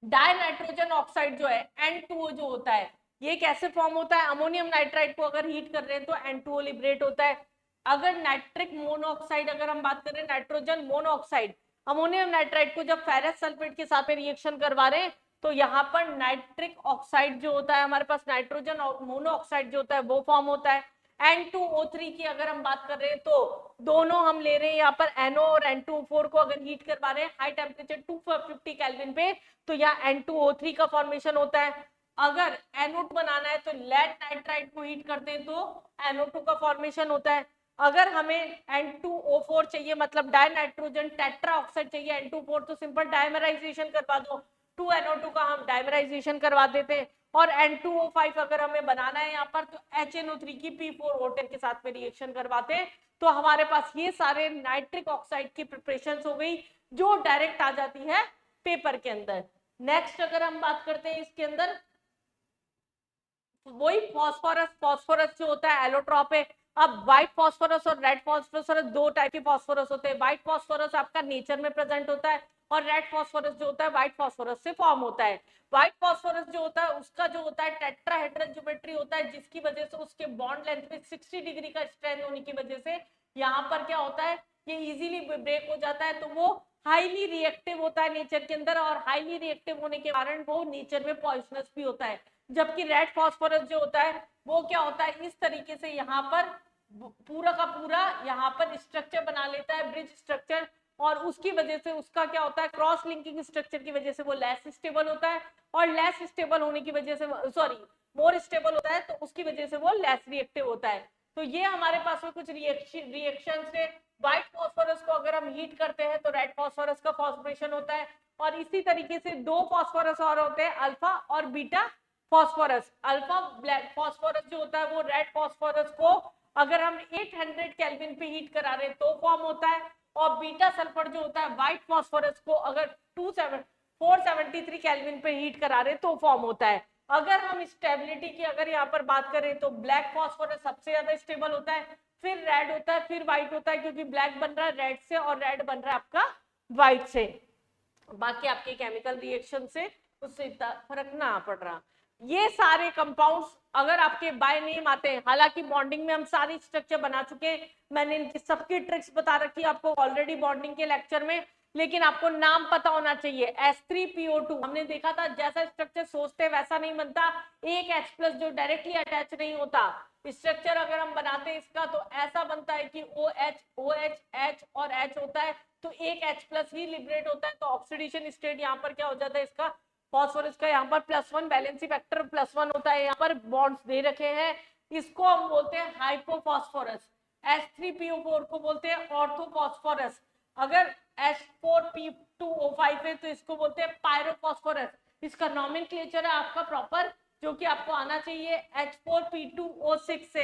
डाई नाइट्रोजन ऑक्साइड जो है N2O जो होता है, ये कैसे फॉर्म होता है, अमोनियम नाइट्राइड को अगर हीट कर रहे हैं तो N2O लिबरेट होता है। अगर नाइट्रिक मोनोऑक्साइड, अगर हम बात करें नाइट्रोजन मोनोऑक्साइड, अमोनियम नाइट्राइड को जब फेरस सल्फेट के साथ में रिएक्शन करवा रहे हैं तो यहाँ पर नाइट्रिक ऑक्साइड जो होता है हमारे पास, नाइट्रोजन मोनोऑक्साइड जो होता है वो फॉर्म होता है। N2O3 की अगर हम बात कर रहे हैं तो दोनों हम ले रहे हैं यहाँ पर NO और N2O4 को अगर हीट करवा रहे हैं हाई टेम्परेचर 250 केल्विन पे तो यहाँ N2O3 का फॉर्मेशन होता है। अगर NO2 बनाना है तो लेड नाइट्राइड को हीट करते हैं तो NO2 का फॉर्मेशन होता है। अगर हमें N2O4 चाहिए, मतलब डाई नाइट्रोजन टेट्रा ऑक्साइड चाहिए N2O4, तो सिंपल डायमराइजेशन करवा दो, 2NO2 का हम डायमराइजेशन करवा देते हैं। और N2O5 अगर हमें बनाना है यहाँ पर तो HNO3 की P4O10 के साथ में रिएक्शन करवाते हैं तो हमारे पास ये सारे नाइट्रिक ऑक्साइड की प्रिपरेशन हो गई जो डायरेक्ट आ जाती है पेपर के अंदर। नेक्स्ट अगर हम बात करते हैं इसके अंदर, वही फॉस्फोरस, फॉस्फोरस जो होता है एलोट्रॉप है। अब व्हाइट फॉस्फोरस और रेड फॉस्फोरस, दो टाइप के फॉस्फोरस होते हैं। व्हाइट फॉस्फोरस आपका नेचर में प्रेजेंट होता है और रेड फॉस्फोरस जो होता है व्हाइट फॉस्फोरस से फॉर्म होता है। व्हाइट फॉस्फोरस जो होता है उसका जो होता है टेट्राहेड्रल ज्योमेट्री होता है, जिसकी वजह से उसके बॉन्ड लेंथ में 60 डिग्री का स्ट्रेंथ होने की वजह से यहाँ पर क्या होता है, ये इजीली ब्रेक हो जाता है। तो वो हाईली रिएक्टिव होता है नेचर के अंदर, और हाईली रिएक्टिव होने के कारण वो नेचर में पॉइजनस भी होता है। जबकि रेड फॉस्फोरस जो होता है वो क्या होता है, इस तरीके से यहाँ पर पूरा का पूरा यहाँ पर स्ट्रक्चर बना लेता है, ब्रिज स्ट्रक्चर, और उसकी वजह से उसका क्या होता है, क्रॉस लिंकिंग स्ट्रक्चर की वजह से वो लेस स्टेबल होता है, और लेस स्टेबल होने की वजह से, सॉरी, मोर स्टेबल होता है तो उसकी वजह से वो लेस रिएक्टिव होता है। तो ये हमारे पास में कुछ रिएक्शन से व्हाइट फॉस्फोरस को अगर हम हीट करते हैं तो रेड फॉस्फोरस का फॉस्फोरेशन होता है। और इसी तरीके से दो फॉस्फोरस और होते हैं, अल्फा और beta phosphorus. Alpha black phosphorus जो होता है वो रेड फॉस्फोरस को अगर हम 800 केल्विन पे हीट करा रहे तो फॉर्म होता है, और बीटा सल्फर जो होता है व्हाइट फॉस्फोरस को अगर 473 केल्विन पे हीट करा रहे तो फॉर्म होता है। अगर हम स्टेबिलिटी की अगर यहाँ पर बात करें तो ब्लैक फॉस्फोरस सबसे ज्यादा स्टेबल होता है, फिर रेड होता है, फिर व्हाइट होता है, क्योंकि ब्लैक बन रहा है रेड से और रेड बन रहा है आपका व्हाइट से। बाकी आपके केमिकल रिएक्शन से उससे इतना फर्क ना पड़ रहा। ये सारे कंपाउंड्स अगर आपके बाय नेम आते हैं, हालांकि बॉन्डिंग में हम सारी स्ट्रक्चर बना चुके हैं, मैंने इनकी सबकी ट्रिक्स बता रखी है आपको ऑलरेडी बॉन्डिंग के लेक्चर में, लेकिन आपको नाम पता होना चाहिए। H3PO2 हमने देखा था, जैसा स्ट्रक्चर सोचते वैसा नहीं बनता, एक H+ जो डायरेक्टली अटैच नहीं होता। स्ट्रक्चर अगर हम बनाते हैं इसका तो ऐसा बनता है कि OH OH H और H होता है तो एक H+ ही लिबरेट होता है। तो ऑक्सीडेशन स्टेट यहाँ पर क्या हो जाता है इसका, फॉस्फोरस का यहाँ पर +1 वैलेंसी फैक्टर +1 होता है। यहाँ पर बॉन्ड्स दे रखे हैं, इसको हम बोलते हैं हाइपोफॉस्फोरस। H3PO4 को बोलते हैं ऑर्थोफॉस्फोरस। अगर H4P2O5 है तो इसको बोलते हैं पायरोफॉस्फोरस। इसका नॉमेनक्लेचर है आपका प्रॉपर, जो कि आपको आना चाहिए। H4P2O6 से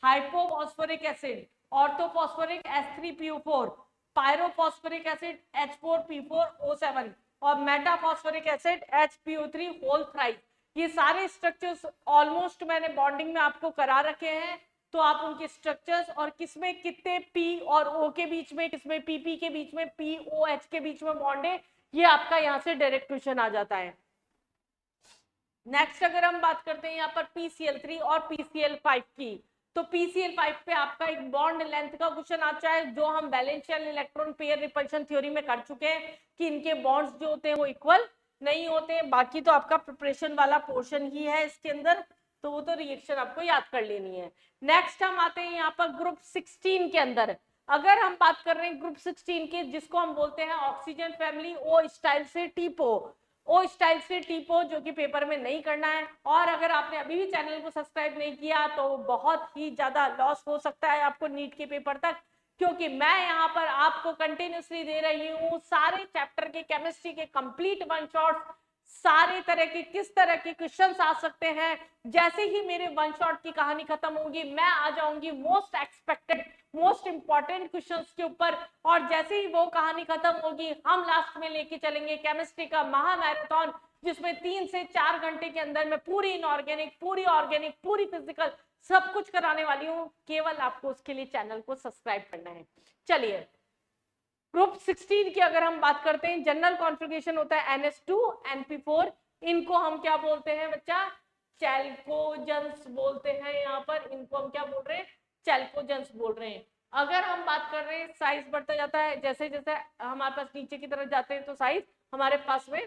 hypophosphoric acid, orthophosphoric H3PO4, pyrophosphoric acid H4P4O7 और metaphosphoric acid HPO3 whole thrice. ये सारे स्ट्रक्चर्स ऑलमोस्ट मैंने बॉन्डिंग में आपको करा रखे हैं, तो आप उनके स्ट्रक्चर्स और किसमें कितने P और O के बीच में, किसमें PP के बीच में, POH के बीच में बॉन्ड है, ये आपका यहाँ से डायरेक्ट क्वेश्चन आ जाता है। नेक्स्ट अगर हम बात करते हैं यहाँ पर PCl3 और PCl5 की, तो PCl5 पे आपका एक बॉन्ड लेंथ का क्वेश्चन आता है, जो हम वैलेंशियल इलेक्ट्रॉन पेयर रिपल्शन थ्योरी में कर चुके हैं कि इनके बॉन्ड्स जो होते हैं वो इक्वल नहीं होते। बाकी तो आपका प्रिपरेशन वाला पोर्शन ही है इसके अंदर, तो वो तो रिएक्शन आपको याद कर लेनी है। नेक्स्ट हम आते हैं यहाँ पर ग्रुप 16 के अंदर। अगर हम बात कर रहे हैं ग्रुप 16 के, जिसको हम बोलते हैं ऑक्सीजन फैमिली O स्टाइल से टीपो, O स्टाइल से टीपो, जो कि पेपर में नहीं करना है। और अगर आपने अभी भी चैनल को सब्सक्राइब नहीं किया तो बहुत ही ज्यादा लॉस हो सकता है आपको नीट के पेपर तक, क्योंकि मैं यहाँ पर आपको कंटिन्यूसली दे रही हूँ सारे चैप्टर के केमिस्ट्री के कंप्लीट वन शॉट्स, सारे तरह के किस तरह के क्वेश्चंस आ सकते हैं। जैसे ही मेरे वन शॉट की कहानी खत्म होगी मैं आ जाऊंगी most expected most important questions के ऊपर, और जैसे ही वो कहानी खत्म होगी हम लास्ट में लेके चलेंगे केमिस्ट्री का महामैराथन, जिसमें 3 से 4 घंटे के अंदर मैं पूरी इनऑर्गेनिक, पूरी ऑर्गेनिक, पूरी फिजिकल सब कुछ कराने वाली हूँ। केवल आपको उसके लिए चैनल को सब्सक्राइब करना है। चलिए ग्रुप 16 की अगर हम बात करते हैं, जनरल कॉन्फ़िगरेशन होता है NH2 NP4, इनको हम क्या बोलते हैं बच्चा, चैल्कोजेंस बोलते हैं। यहाँ पर इनको हम क्या बोल रहे हैं, चैल्कोजेंस बोल रहे हैं। अगर हम बात कर रहे हैं साइज बढ़ता जाता है, जैसे जैसे हमारे पास नीचे की तरफ जाते हैं तो साइज हमारे पास में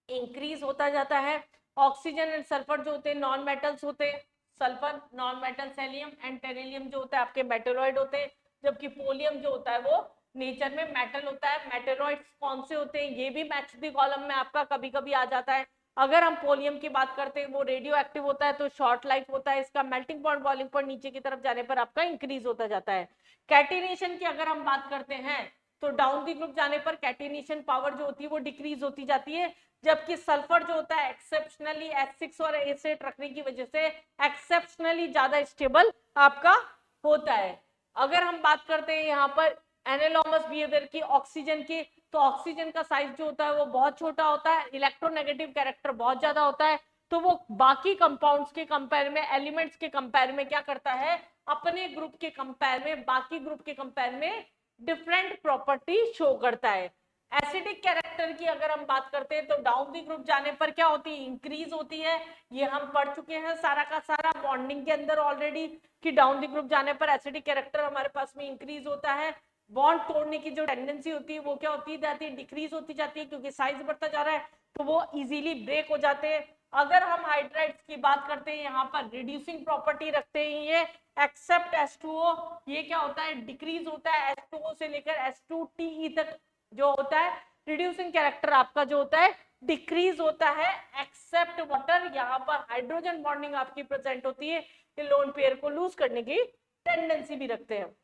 इंक्रीज होता जाता है। ऑक्सीजन एंड सल्फर जो होते हैं नॉन मेटल्स होते हैं, sulphur non metals, helium and tellurium जो होता है आपके मेटेरॉइड होते हैं, जबकि पोलियम जो होता है वो नेचर में मेटल होता है। मेटेरॉइड्स कौन से होते हैं, ये भी मैच द कॉलम में आपका कभी कभी आ जाता है। अगर हम पोलियम की बात करते हैं वो रेडियो एक्टिव होता है तो शॉर्ट लाइफ होता है, इसका मेल्टिंग पॉइंट बॉइलिंग पॉइंट नीचे की तरफ जाने पर आपका इंक्रीज होता जाता है। कैटिनेशन की अगर हम बात करते हैं तो डाउन दी ग्रुप जाने पर कैटिनेशन पावर जो होती है वो डिक्रीज होती जाती है, जबकि सल्फर जो होता है एक्सेप्शनली H6 और A8 रखने की वजह से एक्सेप्शनली ज्यादा स्टेबल आपका होता है। अगर हम बात करते हैं यहाँ पर एनालॉमस बिहेवियर की ऑक्सीजन की, तो ऑक्सीजन का साइज जो होता है वो बहुत छोटा होता है, इलेक्ट्रोनेगेटिव कैरेक्टर बहुत ज्यादा होता है, तो वो बाकी कंपाउंड्स के कंपेयर में, एलिमेंट्स के कंपेयर में क्या करता है, अपने ग्रुप के कंपेयर में, बाकी ग्रुप के कंपेयर में डिफरेंट प्रॉपर्टी शो करता है। एसिडिक कैरेक्टर की अगर हम बात करते हैं तो डाउन दी ग्रुप जाने पर क्या होती है, इंक्रीज होती है। ये हम पढ़ चुके हैं सारा का सारा बॉन्डिंग के अंदर ऑलरेडी, कि डाउन दी ग्रुप जाने पर एसिडिक कैरेक्टर हमारे पास में इंक्रीज होता है। बॉन्ड तोड़ने की जो टेंडेंसी होती है वो क्या होती जाती है, डिक्रीज होती जाती है, क्योंकि साइज बढ़ता जा रहा है तो वो इजीली ब्रेक हो जाते हैं। अगर हम हाइड्राइड्स की बात करते हैं यहाँ पर रिड्यूसिंग प्रॉपर्टी रखते हैं ये, एक्सेप्ट H2O, ये क्या होता है, डिक्रीज होता है H2O से लेकर H2TE तक जो होता है रिड्यूसिंग कैरेक्टर आपका जो होता है डिक्रीज होता है, एक्सेप्ट वाटर, यहाँ पर हाइड्रोजन बॉन्डिंग आपकी प्रेजेंट होती है, ये लोन पेयर को लूज करने की टेंडेंसी भी रखते हैं।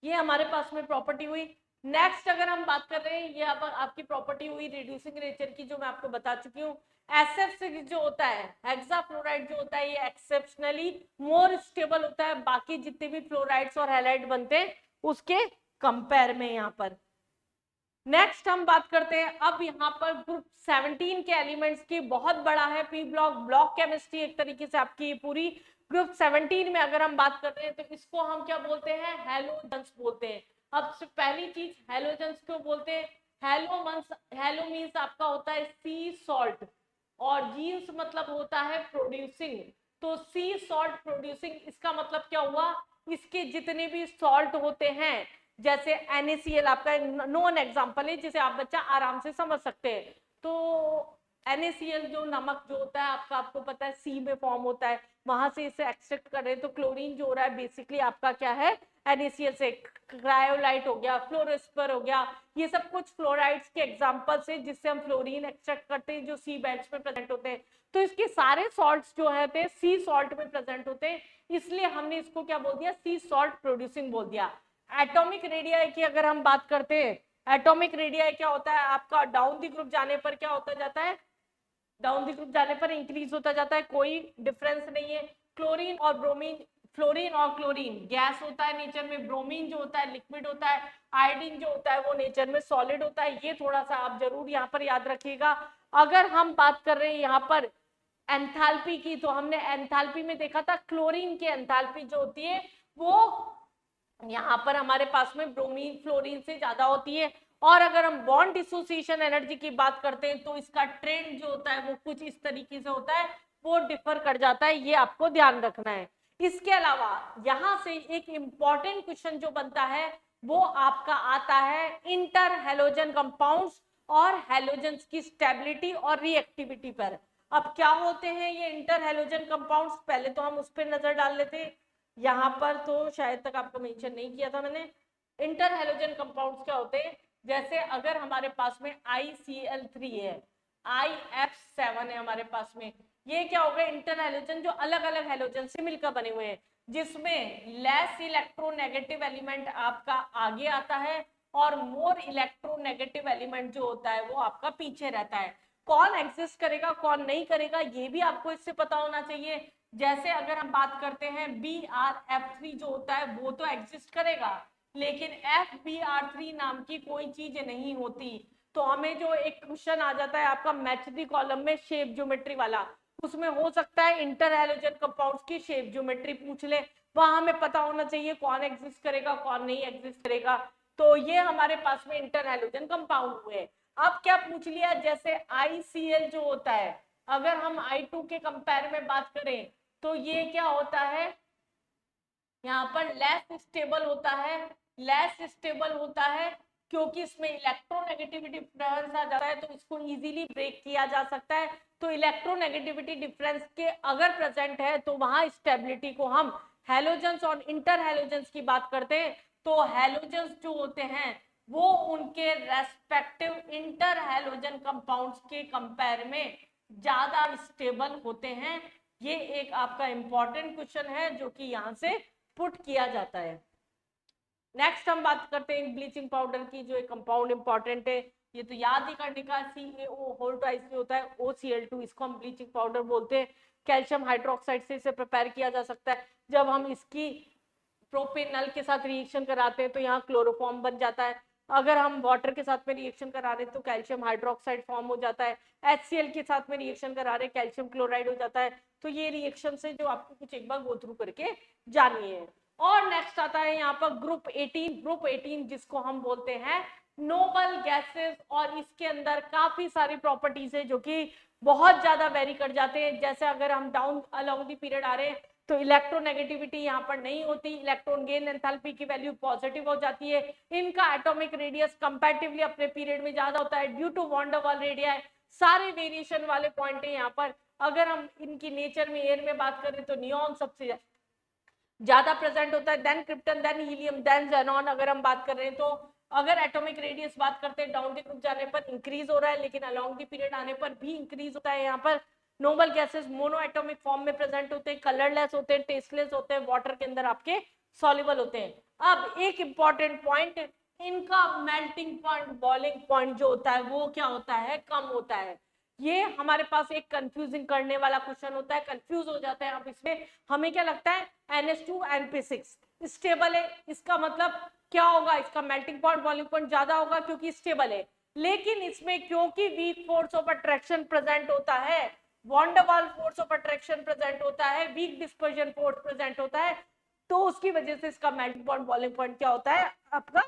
ये हमारे पास में प्रॉपर्टी हुई। नेक्स्ट अगर हम बात कर रहे हैं, ये आपकी प्रॉपर्टी हुई रिड्यूसिंग नेचर की जो मैं आपको बता चुकी हूँ। SF6 जो होता है हेक्साफ्लोराइड जो होता है ये एक्सेप्शनली मोर स्टेबल होता है बाकी जितने भी फ्लोराइड्स और हैलाइड बनते हैं उसके कंपेयर में। यहाँ पर नेक्स्ट हम बात करते हैं अब यहाँ पर ग्रुप 17 के एलिमेंट्स की, बहुत बड़ा है पी ब्लॉक, ब्लॉक केमिस्ट्री एक तरीके से आपकी पूरी। ग्रुप 17 में अगर हम बात करते हैं तो इसको हम क्या बोलते हैं, हैलोजेंस बोलते हैं। अब पहली चीज हैलोजेंस क्यों बोलते हैं, हैलो मीन्स आपका होता है सी सॉल्ट, और जीन्स मतलब होता है प्रोड्यूसिंग, तो सी सॉल्ट प्रोड्यूसिंग, इसका मतलब क्या हुआ, इसके जितने भी सॉल्ट होते हैं, जैसे NaCl आपका नॉन एग्जांपल है जिसे आप बच्चा आराम से समझ सकते हैं। तो NaCl जो नमक जो होता है आपका, आपको पता है सी में फॉर्म होता है, वहां से इसे एक्सट्रैक्ट कर रहे हैं, तो क्लोरीन जो हो रहा है बेसिकली आपका क्या है, NaCl से। क्रायोलाइट हो गया, फ्लोरोस्पर हो गया, ये सब कुछ फ्लोराइड्स के एग्जांपल्स है जिससे हम फ्लोरीन एक्सट्रैक्ट करते हैं जो सी बेड्स में प्रेजेंट होते हैं। तो इसके सारे सॉल्ट्स जो है सी सॉल्ट में प्रेजेंट होते हैं, इसलिए हमने इसको क्या बोल दिया, सी सॉल्ट प्रोड्यूसिंग बोल दिया। एटॉमिक रेडियाई की अगर हम बात करते हैं, एटॉमिक रेडियाई क्या होता है आपका, डाउन दी ग्रुप जाने पर क्या होता जाता है, डाउन दी ग्रुप जाने पर इंक्रीज होता जाता है, कोई डिफरेंस नहीं है। क्लोरीन और ब्रोमीन, फ्लोरीन और क्लोरीन गैस होता है नेचर में, ब्रोमीन जो होता है लिक्विड होता है, आयोडीन जो होता है वो नेचर में सॉलिड होता है, ये थोड़ा सा आप जरूर यहाँ पर याद रखिएगा। अगर हम बात कर रहे हैं यहाँ पर एंथैल्पी की, तो हमने एंथैल्पी में देखा था क्लोरीन की एंथैल्पी जो होती है वो यहाँ पर हमारे पास में ब्रोमीन फ्लोरीन से ज्यादा होती है। और अगर हम बॉन्ड डिसोसिएशन एनर्जी की बात करते हैं तो इसका ट्रेंड जो होता है वो कुछ इस तरीके से होता है, वो डिफर कर जाता है, ये आपको ध्यान रखना है। इसके अलावा यहाँ से एक इंपॉर्टेंट क्वेश्चन जो बनता है वो आपका आता है इंटर हेलोजन कंपाउंड्स और हेलोजेंस की स्टेबिलिटी और रिएक्टिविटी पर। अब क्या होते हैं ये इंटर हेलोजन कंपाउंड्स, पहले तो हम उस पर नजर डाल लेते हैं। यहाँ पर तो शायद तक आपको मेंशन नहीं किया था मैंने। इंटर हेलोजन कंपाउंड्स क्या होते हैं, जैसे अगर हमारे पास में ICl3 है, IF7 है हमारे पास में, ये क्या हो गए इंटर हेलोजन जो अलग अलग हेलोजन से मिलकर बने हुए हैं, जिसमें लेस इलेक्ट्रोनेगेटिव एलिमेंट आपका आगे आता है और मोर इलेक्ट्रोनेगेटिव एलिमेंट जो होता है वो आपका पीछे रहता है। कौन एग्जिस्ट करेगा कौन नहीं करेगा ये भी आपको इससे पता होना चाहिए। जैसे अगर हम बात करते हैं BrF3 जो होता है वो तो एग्जिस्ट करेगा, लेकिन FbR3 नाम की कोई चीज नहीं होती। तो हमें जो एक क्वेश्चन आ जाता है आपका मैच द कॉलम में शेप ज्योमेट्री वाला, उसमें हो सकता है इंटर हैलोजन कंपाउंड्स की शेप ज्योमेट्री पूछ ले, वहां हमें पता होना चाहिए कौन एग्जिस्ट करेगा कौन नहीं एग्जिस्ट करेगा। तो ये हमारे पास में इंटर हैलोजन कंपाउंड हुए। अब क्या पूछ लिया, जैसे ICl जो होता है, अगर हम I2 के कंपेयर में बात करें तो ये क्या होता है, यहाँ पर लेस स्टेबल होता है। लेस स्टेबल होता है क्योंकि इसमें इलेक्ट्रोनेगेटिविटी डिफरेंस आ जाता है, तो इसको इजीली ब्रेक किया जा सकता है। तो इलेक्ट्रोनेगेटिविटी डिफरेंस के अगर प्रेजेंट है तो वहां स्टेबिलिटी को हम हैलोजेंस और इंटर हैलोजेंस की बात करते हैं, तो हैलोजेंस जो होते हैं वो उनके रेस्पेक्टिव इंटर हैलोजन कंपाउंड्स के कंपेयर में ज्यादा स्टेबल होते हैं। ये एक आपका इंपॉर्टेंट क्वेश्चन है जो कि यहाँ से पुट किया जाता है। नेक्स्ट हम बात करते हैं ब्लीचिंग पाउडर की, जो एक कंपाउंड इंपॉर्टेंट है, ये तो याद ही करने का, CaO होल ट्वाइस में होता है OCl2, इसको हम ब्लीचिंग पाउडर बोलते हैं। कैल्शियम हाइड्रोक्साइड से इसे प्रिपेयर किया जा सकता है। जब हम इसकी प्रोपेनल के साथ रिएक्शन कराते हैं तो यहाँ क्लोरोफॉर्म बन जाता है। अगर हम वाटर के साथ में रिएक्शन करा रहे हैं तो कैल्शियम हाइड्रोक्साइड फॉर्म हो जाता है। HCl के साथ में रिएक्शन करा रहे हैं कैल्शियम क्लोराइड हो जाता है। तो ये रिएक्शन से जो आपको कुछ एक बार गो थ्रू करके जानिए। और नेक्स्ट आता है यहाँ पर ग्रुप 18 जिसको हम बोलते हैं नोबल गैसेस, और इसके अंदर काफी सारी प्रॉपर्टीज है जो कि बहुत ज्यादा वेरी कर जाते हैं। जैसे अगर हम डाउन अलोंग द पीरियड आ रहे हैं तो इलेक्ट्रोनेगेटिविटी यहाँ पर नहीं होती, इलेक्ट्रॉन गेन एंथैल्पी की वैल्यू पॉजिटिव हो जाती है। इनका एटॉमिक रेडियस कंपैरेटिवली अपने पीरियड में ज्यादा होता है due to van der Waals radii. सारे वेरिएशन वाले पॉइंट है यहाँ पर। अगर हम इनकी नेचर में एयर में बात करें तो नियॉन सबसे ज्यादा प्रेजेंट होता है, then krypton, then helium, then xenon. अगर हम बात कर रहे हैं तो अगर एटॉमिक रेडियस बात करते हैं डाउन द ग्रुप जाने पर इंक्रीज हो रहा है, लेकिन अलोंग द पीरियड आने पर भी इंक्रीज होता है। यहाँ पर noble gases mono atomic form में प्रेजेंट होते हैं, कलरलेस होते हैं, टेस्टलेस होते हैं, वाटर के अंदर आपके सॉल्युबल होते हैं। अब एक इंपॉर्टेंट पॉइंट, इनका मेल्टिंग पॉइंट, बॉइलिंग पॉइंट जो होता है वो क्या होता है, कम होता है। ये हमारे पास एक कंफ्यूजिंग करने वाला क्वेश्चन होता है, कंफ्यूज हो जाते हैं आप इसमें। हमें क्या लगता है NH2 NP6 स्टेबल है, इसका मतलब क्या होगा, इसका मेल्टिंग पॉइंट बॉइलिंग पॉइंट ज्यादा होगा क्योंकि स्टेबल है। लेकिन इसमें क्योंकि weak force of attraction present होता है, van der Waals force of attraction present होता है, वीक डिस्पर्जन फोर्स प्रेजेंट होता है, तो उसकी वजह से इसका मेल्टिंग पॉइंट बॉइलिंग पॉइंट क्या होता है आपका,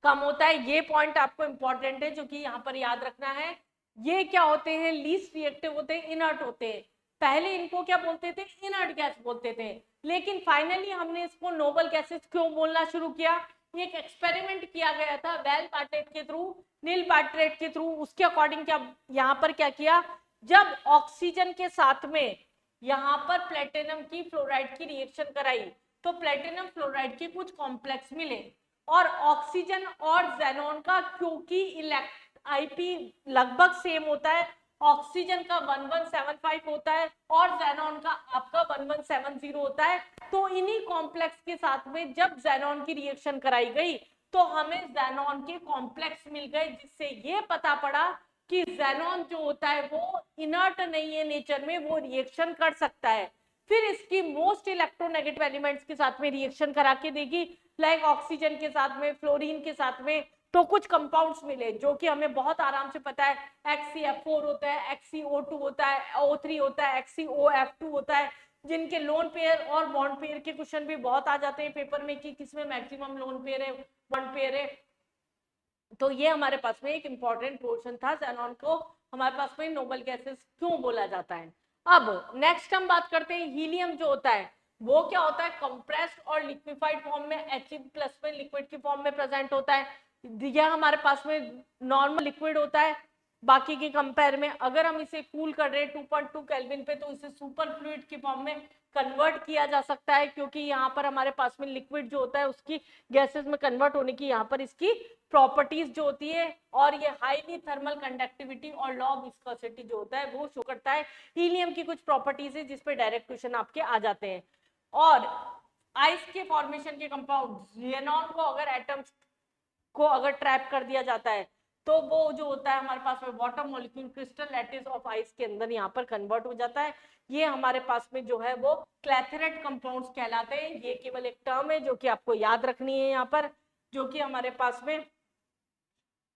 कम होता है। ये पॉइंट आपको इंपॉर्टेंट है जो कि यहाँ पर याद रखना है। ये क्या होते हैं, लीस्ट रिएक्टिव होते हैं, इनर्ट होते हैं। पहले इनको क्या बोलते थे, इनर्ट गैस बोलते थे, लेकिन फाइनली हमने इसको नोबल गैसेस क्यों बोलना शुरू किया। एक एक्सपेरिमेंट किया गया था वेल बार्टलेट के थ्रू, नील बार्टलेट के थ्रू। उसके अकॉर्डिंग क्या यहाँ पर क्या किया, जब ऑक्सीजन के साथ में यहाँ पर प्लेटिनम की फ्लोराइड की रिएक्शन कराई तो प्लेटिनम फ्लोराइड के कुछ कॉम्प्लेक्स मिले, और ऑक्सीजन और ज़ेनॉन का क्योंकि IP लगभग सेम होता है, ऑक्सीजन का 1175 होता है और ज़ेनॉन का आपका 1170 होता है, तो इन्हीं कॉम्प्लेक्स के साथ में जब ज़ेनॉन की रिएक्शन कराई गई तो हमें ज़ेनॉन के कॉम्प्लेक्स मिल गए, जिससे ये पता पड़ा कि ज़ेनॉन जो होता है वो इनर्ट नहीं है नेचर में, वो रिएक्शन कर सकता है। फिर इसकी मोस्ट इलेक्ट्रोनेगेटिव एलिमेंट्स के साथ में रिएक्शन करा के देगी, लाइक ऑक्सीजन के साथ में, फ्लोरीन के साथ में, तो कुछ कंपाउंड्स मिले जो कि हमें बहुत आराम से पता है, HCF4 होता है, HCO2 होता है, O3 होता है, HCOF2 होता है, जिनके लोन पेयर और बॉन्ड पेयर के क्वेश्चन भी बहुत आ जाते हैं पेपर में कि किसमें मैक्सिमम लोन पेयर है, बॉन्ड पेयर है। तो ये हमारे पास में एक इंपॉर्टेंट पोर्शन था, ज़ेनॉन को हमारे पास में नोबल गैसेस क्यों बोला जाता है। अब नेक्स्ट हम बात करते हैं हीलियम जो होता है वो क्या होता है, कंप्रेस्ड और लिक्विफाइड फॉर्म में, He+ में लिक्विड की फॉर्म में प्रेजेंट होता है। यह हमारे पास में नॉर्मल लिक्विड होता है बाकी के कंपेयर में। अगर हम इसे कूल कर रहे हैं 2.2 केल्विन पे तो इसे सुपर फ्लूइड की फॉर्म में कन्वर्ट किया जा सकता है, क्योंकि यहाँ पर हमारे पास में लिक्विड जो होता है उसकी गैसेस में कन्वर्ट होने की यहाँ पर इसकी प्रॉपर्टीज जो होती है, और ये हाईली थर्मल कंडक्टिविटी और लॉ ऑफ विस्कोसिटी जो होता है वो शो करता है। हीलियम की कुछ प्रॉपर्टीज है जिस पे डायरेक्ट क्वेश्चन आपके आ जाते हैं। और आइस के फॉर्मेशन के कंपाउंड ज़ेनॉन को अगर एटम्स को अगर ट्रैप कर दिया जाता है तो वो जो होता है हमारे पास में water molecule crystal lattice of ice के अंदर यहाँ पर कन्वर्ट हो जाता है। ये हमारे पास में जो है वो क्लैथरेट कंपाउंड्स कहलाते हैं। ये केवल एक टर्म है जो कि आपको याद रखनी है यहाँ पर, जो कि हमारे पास में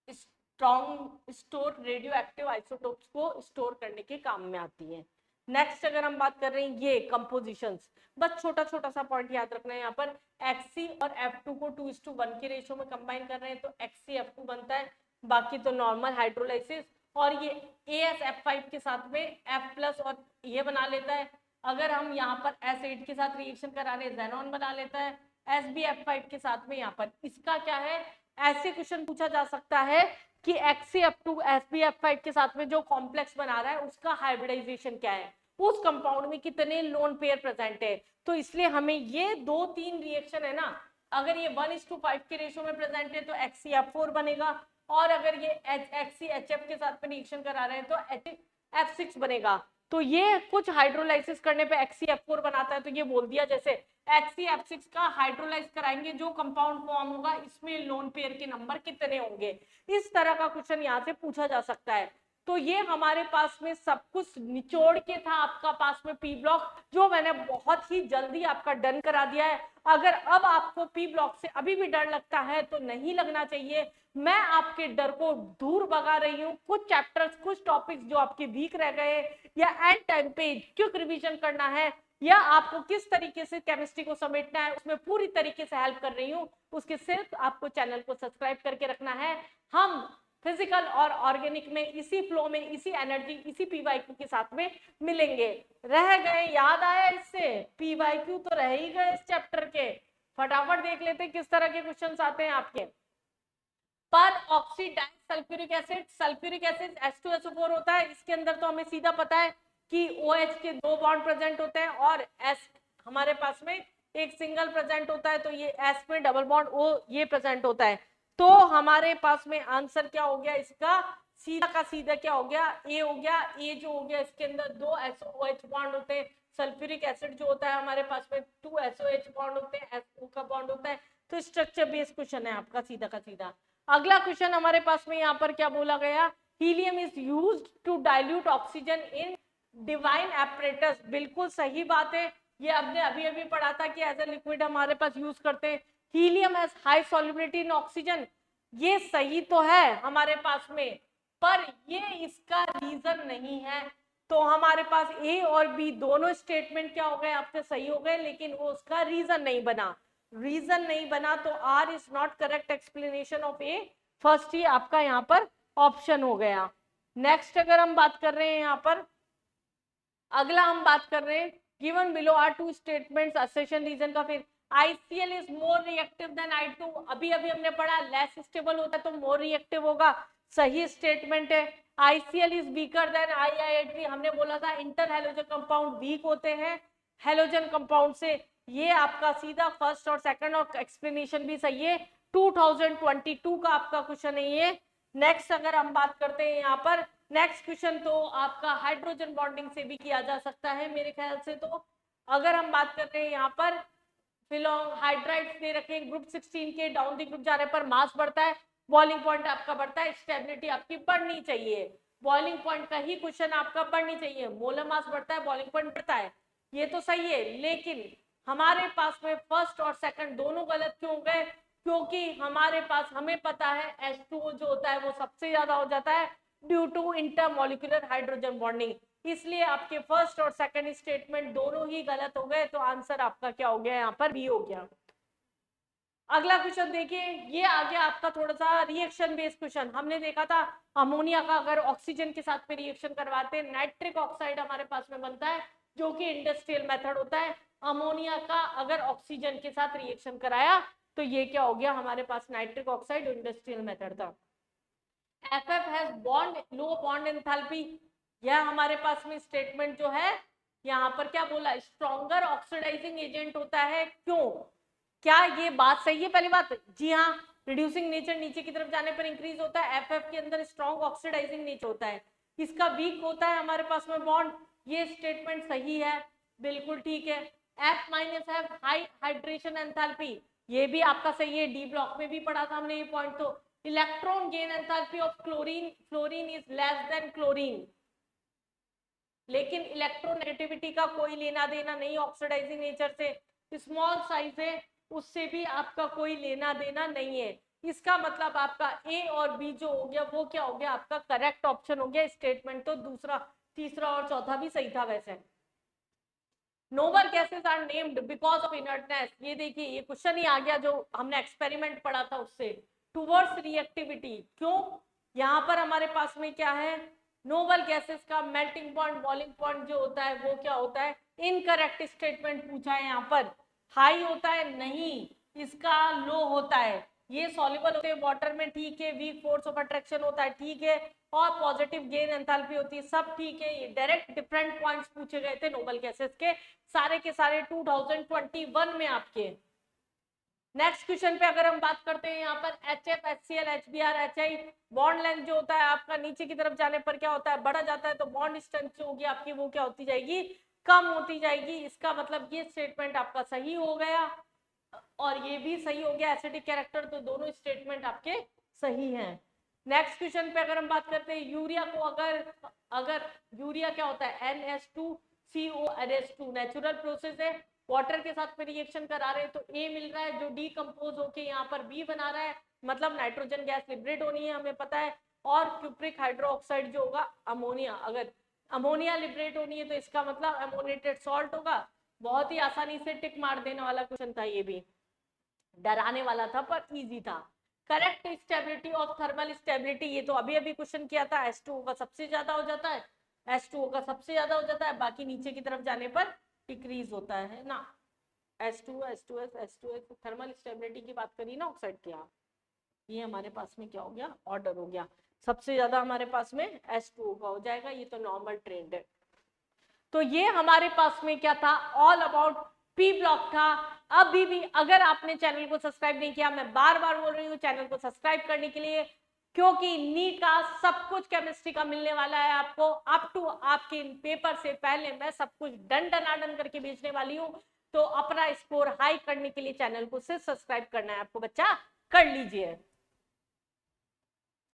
strong store radio active isotopes को स्टोर करने के काम में आती है। नेक्स्ट अगर हम बात कर रहे हैं ये कंपोजिशंस, बस छोटा छोटा सा पॉइंट याद रखना है यहाँ पर, Xc और F2 को 2:1 के रेशियो में कंबाइन कर रहे हैं तो XcF2 बनता है, बाकी तो नॉर्मल हाइड्रोलाइसिस। और ये AsF5 के साथ में F प्लस और ये बना लेता है। अगर हम यहाँ पर S8 के साथ रिएक्शन करा रहे हैं जेनॉन बना लेता है SbF5 के साथ में। यहाँ पर इसका क्या है, ऐसे क्वेश्चन पूछा जा सकता है कि Xcf2 SbF5 के साथ में जो कॉम्प्लेक्स बना रहा है उसका हाइब्रिडाइजेशन क्या है, उस कंपाउंड में कितने लोन पेयर प्रेजेंट है। तो इसलिए हमें ये 2-3 रिएक्शन है ना, अगर ये 1:5 के रेशियो में प्रेजेंट है तो XcF4 बनेगा, और अगर ये HCHF के साथ में रिएक्शन करा रहे हैं तो HF6 बनेगा। तो ये कुछ हाइड्रोलाइसिस करने पे XcF4 बनाता है, तो ये बोल दिया जैसे XcF6 का हाइड्रोलाइज कराएंगे जो कंपाउंड फॉर्म होगा इसमें लोन पेयर के नंबर कितने होंगे, इस तरह का क्वेश्चन यहाँ से पूछा जा सकता है। तो ये हमारे पास में सब कुछ निचोड़ के था आपका पास में पी ब्लॉक, जो मैंने बहुत ही जल्दी आपका डन करा दिया है। अगर अब आपको पी ब्लॉक से अभी भी डर लगता है तो नहीं लगना चाहिए, मैं आपके डर को दूर भगा रही हूँ। कुछ चैप्टर्स कुछ टॉपिक्स जो आपके वीक रह गए या एंड टाइम पे क्विक रिवीजन करना है या आपको किस तरीके से केमिस्ट्री को समेटना है उसमें पूरी तरीके से हेल्प कर रही हूँ। उसके सिर्फ आपको चैनल को सब्सक्राइब करके रखना है। हम फिजिकल और ऑर्गेनिक में इसी फ्लो में इसी एनर्जी इसी पीवाईक्यू के साथ में मिलेंगे। रह गए, याद आया इससे, पीवाईक्यू तो रह ही गए इस चैप्टर के। फटाफट देख लेते किस तरह के क्वेश्चंस आते हैं आपके। पर oxidise sulphuric acid, sulphuric acid H2SO4 होता है, इसके अंदर तो हमें सीधा पता है कि OH के 2 बॉन्ड प्रेजेंट होते हैं और S हमारे पास में एक सिंगल प्रेजेंट होता है, तो ये S में डबल बॉन्ड O ये प्रेजेंट होता है। तो हमारे पास में आंसर क्या हो गया इसका, सीधा का सीधा क्या हो गया, ए हो गया। ए जो हो गया इसके अंदर 2 SOH बॉन्ड होते हैं, सल्फ्यूरिक एसिड जो होता है हमारे पास में 2 SOH बॉन्ड होते हैं, SO का बॉन्ड होता है। तो स्ट्रक्चर बेस्ड क्वेश्चन है आपका सीधा का सीधा। अगला क्वेश्चन हमारे पास में यहाँ पर क्या बोला गया, helium is used to dilute oxygen in divine apparatus. बिल्कुल सही बात है, ये आपने अभी अभी पढ़ा था कि एज ए लिक्विड हमारे पास यूज करते हैं। Helium has high solubility in oxygen, ये सही तो है हमारे पास में, पर ये इसका रीजन नहीं है। तो हमारे पास ए और बी दोनों स्टेटमेंट क्या हो गए आपके सही हो गए, लेकिन वो उसका रीजन नहीं बना। रीजन नहीं बना तो R is not correct explanation of A, first ही आपका यहाँ पर ऑप्शन हो गया। नेक्स्ट अगर हम बात कर रहे हैं यहाँ पर, अगला हम बात कर रहे हैं given below are two statements assertion reason का। फिर ICl is more reactive than I2, अभी अभी हमने पढ़ा लेस स्टेबल होता है तो मोर रिएक्टिव होगा, सही स्टेटमेंट है। ICl is weaker then I3, हमने बोला था इंटर हेलोजन कंपाउंड वीक होते हैं हेलोजन कंपाउंड से, ये आपका सीधा फर्स्ट और सेकंड, और एक्सप्लेनेशन भी सही है। 2022 का आपका क्वेश्चन है ये। नेक्स्ट अगर हम बात करते हैं यहाँ पर, नेक्स्ट क्वेश्चन तो आपका हाइड्रोजन बॉन्डिंग से भी किया जा सकता है मेरे ख्याल से। तो अगर हम बात करते हैं यहाँ पर हाइड्राइड्स दे रखे ग्रुप 16 के, डाउन दी ग्रुप जाने पर मास बढ़ता है, बॉइलिंग पॉइंट आपका बढ़ता है, स्टेबिलिटी आपकी बढ़नी चाहिए। बॉइलिंग पॉइंट का ही क्वेश्चन आपका बढ़नी चाहिए, मोलर मास बढ़ता है बॉइलिंग पॉइंट बढ़ता है, ये तो सही है। लेकिन हमारे पास में फर्स्ट और सेकंड दोनों गलत क्यों गए, क्योंकि हमारे पास हमें पता है H2O जो होता है वो सबसे ज्यादा हो जाता है due to intermolecular hydrogen bonding, इसलिए आपके फर्स्ट और सेकंड स्टेटमेंट दोनों ही गलत हो गए। तो आंसर आपका क्या हो गया यहाँ पर, बी हो गया। अगला क्वेश्चन देखिए, ये आ गया आपका थोड़ा सा रिएक्शन बेस्ड क्वेश्चन। हमने देखा था अमोनिया का अगर ऑक्सीजन के साथ में रिएक्शन करवाते हैं नाइट्रिक ऑक्साइड हमारे पास में बनता है, जो कि इंडस्ट्रियल मेथड होता है। अमोनिया का अगर ऑक्सीजन के साथ रिएक्शन कराया तो ये क्या हो गया हमारे पास नाइट्रिक ऑक्साइड इंडस्ट्रियल मेथड था। FF has bond low bond enthalpy, यह हमारे पास में स्टेटमेंट जो है यहाँ पर क्या बोला, स्ट्रॉन्गर ऑक्सीडाइजिंग एजेंट होता है। क्यों, क्या ये बात सही है? पहली बात जी हाँ, रिड्यूसिंग नेचर नीचे की तरफ जाने पर इंक्रीज होता है, FF के अंदर स्ट्रॉन्ग ऑक्सीडाइजिंग नेचर होता है, इसका वीक होता है हमारे पास में बॉन्ड, ये स्टेटमेंट सही है, बिल्कुल ठीक है। F माइनस है हाई हाइड्रेशन एंथैल्पी, ये भी आपका सही है, डी ब्लॉक में भी पढ़ा था हमने ये पॉइंट। तो electron gain enthalpy of fluorine is less than chlorine, लेकिन इलेक्ट्रोनेगेटिविटी का कोई लेना देना नहीं ऑक्सीडाइजिंग नेचर से, स्मॉल साइज है उससे भी आपका कोई लेना देना नहीं है। इसका मतलब आपका ए और बी जो हो गया वो क्या हो गया, आपका करेक्ट ऑप्शन हो गया। स्टेटमेंट तो दूसरा, तीसरा और चौथा भी सही था वैसे। Noble gases are named because of inertness, ये देखिए ये क्वेश्चन ही आ गया जो हमने एक्सपेरिमेंट पढ़ा था उससे। टुवर्ड्स रिएक्टिविटी, क्यों, यहाँ पर हमारे पास में क्या है, नोबल गैसेस का मेल्टिंग पॉइंट बॉइलिंग पॉइंट जो होता है वो क्या होता है, इनकरेक्ट स्टेटमेंट पूछा है यहाँ पर। हाई होता है, नहीं, इसका लो होता है। ये सॉल्युबल होते हैं वाटर में, ठीक है, वीक फोर्स ऑफ अट्रैक्शन होता है, ठीक है, और पॉजिटिव गेन एंथैल्पी होती है, सब ठीक है। ये डायरेक्ट डिफरेंट पॉइंट्स पूछे गए थे नोबल गैसेस के सारे 2021 में आपके। नेक्स्ट क्वेश्चन पे अगर हम बात करते हैं यहाँ पर HF, HCl, HBr, HI, bond length जो होता है आपका नीचे की तरफ जाने पर क्या होता है, बढ़ा जाता है, तो बॉन्ड स्ट्रेंथ जो होगी आपकी वो क्या होती जाएगी, कम होती जाएगी। इसका मतलब ये स्टेटमेंट आपका सही हो गया और ये भी सही हो गया, एसिडिक कैरेक्टर, तो दोनों स्टेटमेंट आपके सही हैं। नेक्स्ट क्वेश्चन पे अगर हम बात करते हैं यूरिया को, अगर यूरिया क्या होता है, NH2CO नेचुरल प्रोसेस है, वाटर के साथ में रिएक्शन करा रहे हैं तो ए मिल रहा है जो डीकंपोज होके यहाँ पर बी बना रहा है, मतलब नाइट्रोजन गैस लिबरेट होनी है हमें पता है, और क्यूप्रिक हाइड्रोक्साइड जो होगा अमोनिया, अगर अमोनिया लिबरेट होनी है तो इसका मतलब अमोनिएटेड सॉल्ट होगा। बहुत ही आसानी से टिक मार देने वाला क्वेश्चन था, ये भी डराने वाला था पर इजी था। Correct stability of thermal stability, ये तो अभी अभी क्वेश्चन किया था, H2O का सबसे ज्यादा हो जाता है, H2O का सबसे ज्यादा हो जाता है, बाकी नीचे की तरफ जाने पर डिक्रीज होता है ना। H2O, H2S, H2S, thermal stability की बात करी ना ऑक्साइड की, आप ये हमारे पास में क्या हो गया, ऑर्डर हो गया, सबसे ज्यादा हमारे पास में H2O का हो जाएगा, ये तो नॉर्मल ट्रेंड है। तो ये हमारे पास में क्या था, ऑल अबाउट पी ब्लॉक था। अभी भी अगर आपने चैनल को सब्सक्राइब नहीं किया, मैं बार बार बोल रही हूँ चैनल को सब्सक्राइब करने के लिए, क्योंकि नीट का सब कुछ केमिस्ट्री का मिलने वाला है आपको, अप टू आपके पेपर से पहले मैं सब कुछ डन डनाडन करके भेजने वाली हूँ। तो अपना स्कोर हाई करने के लिए चैनल को सिर्फ सब्सक्राइब करना है आपको, बच्चा कर लीजिए।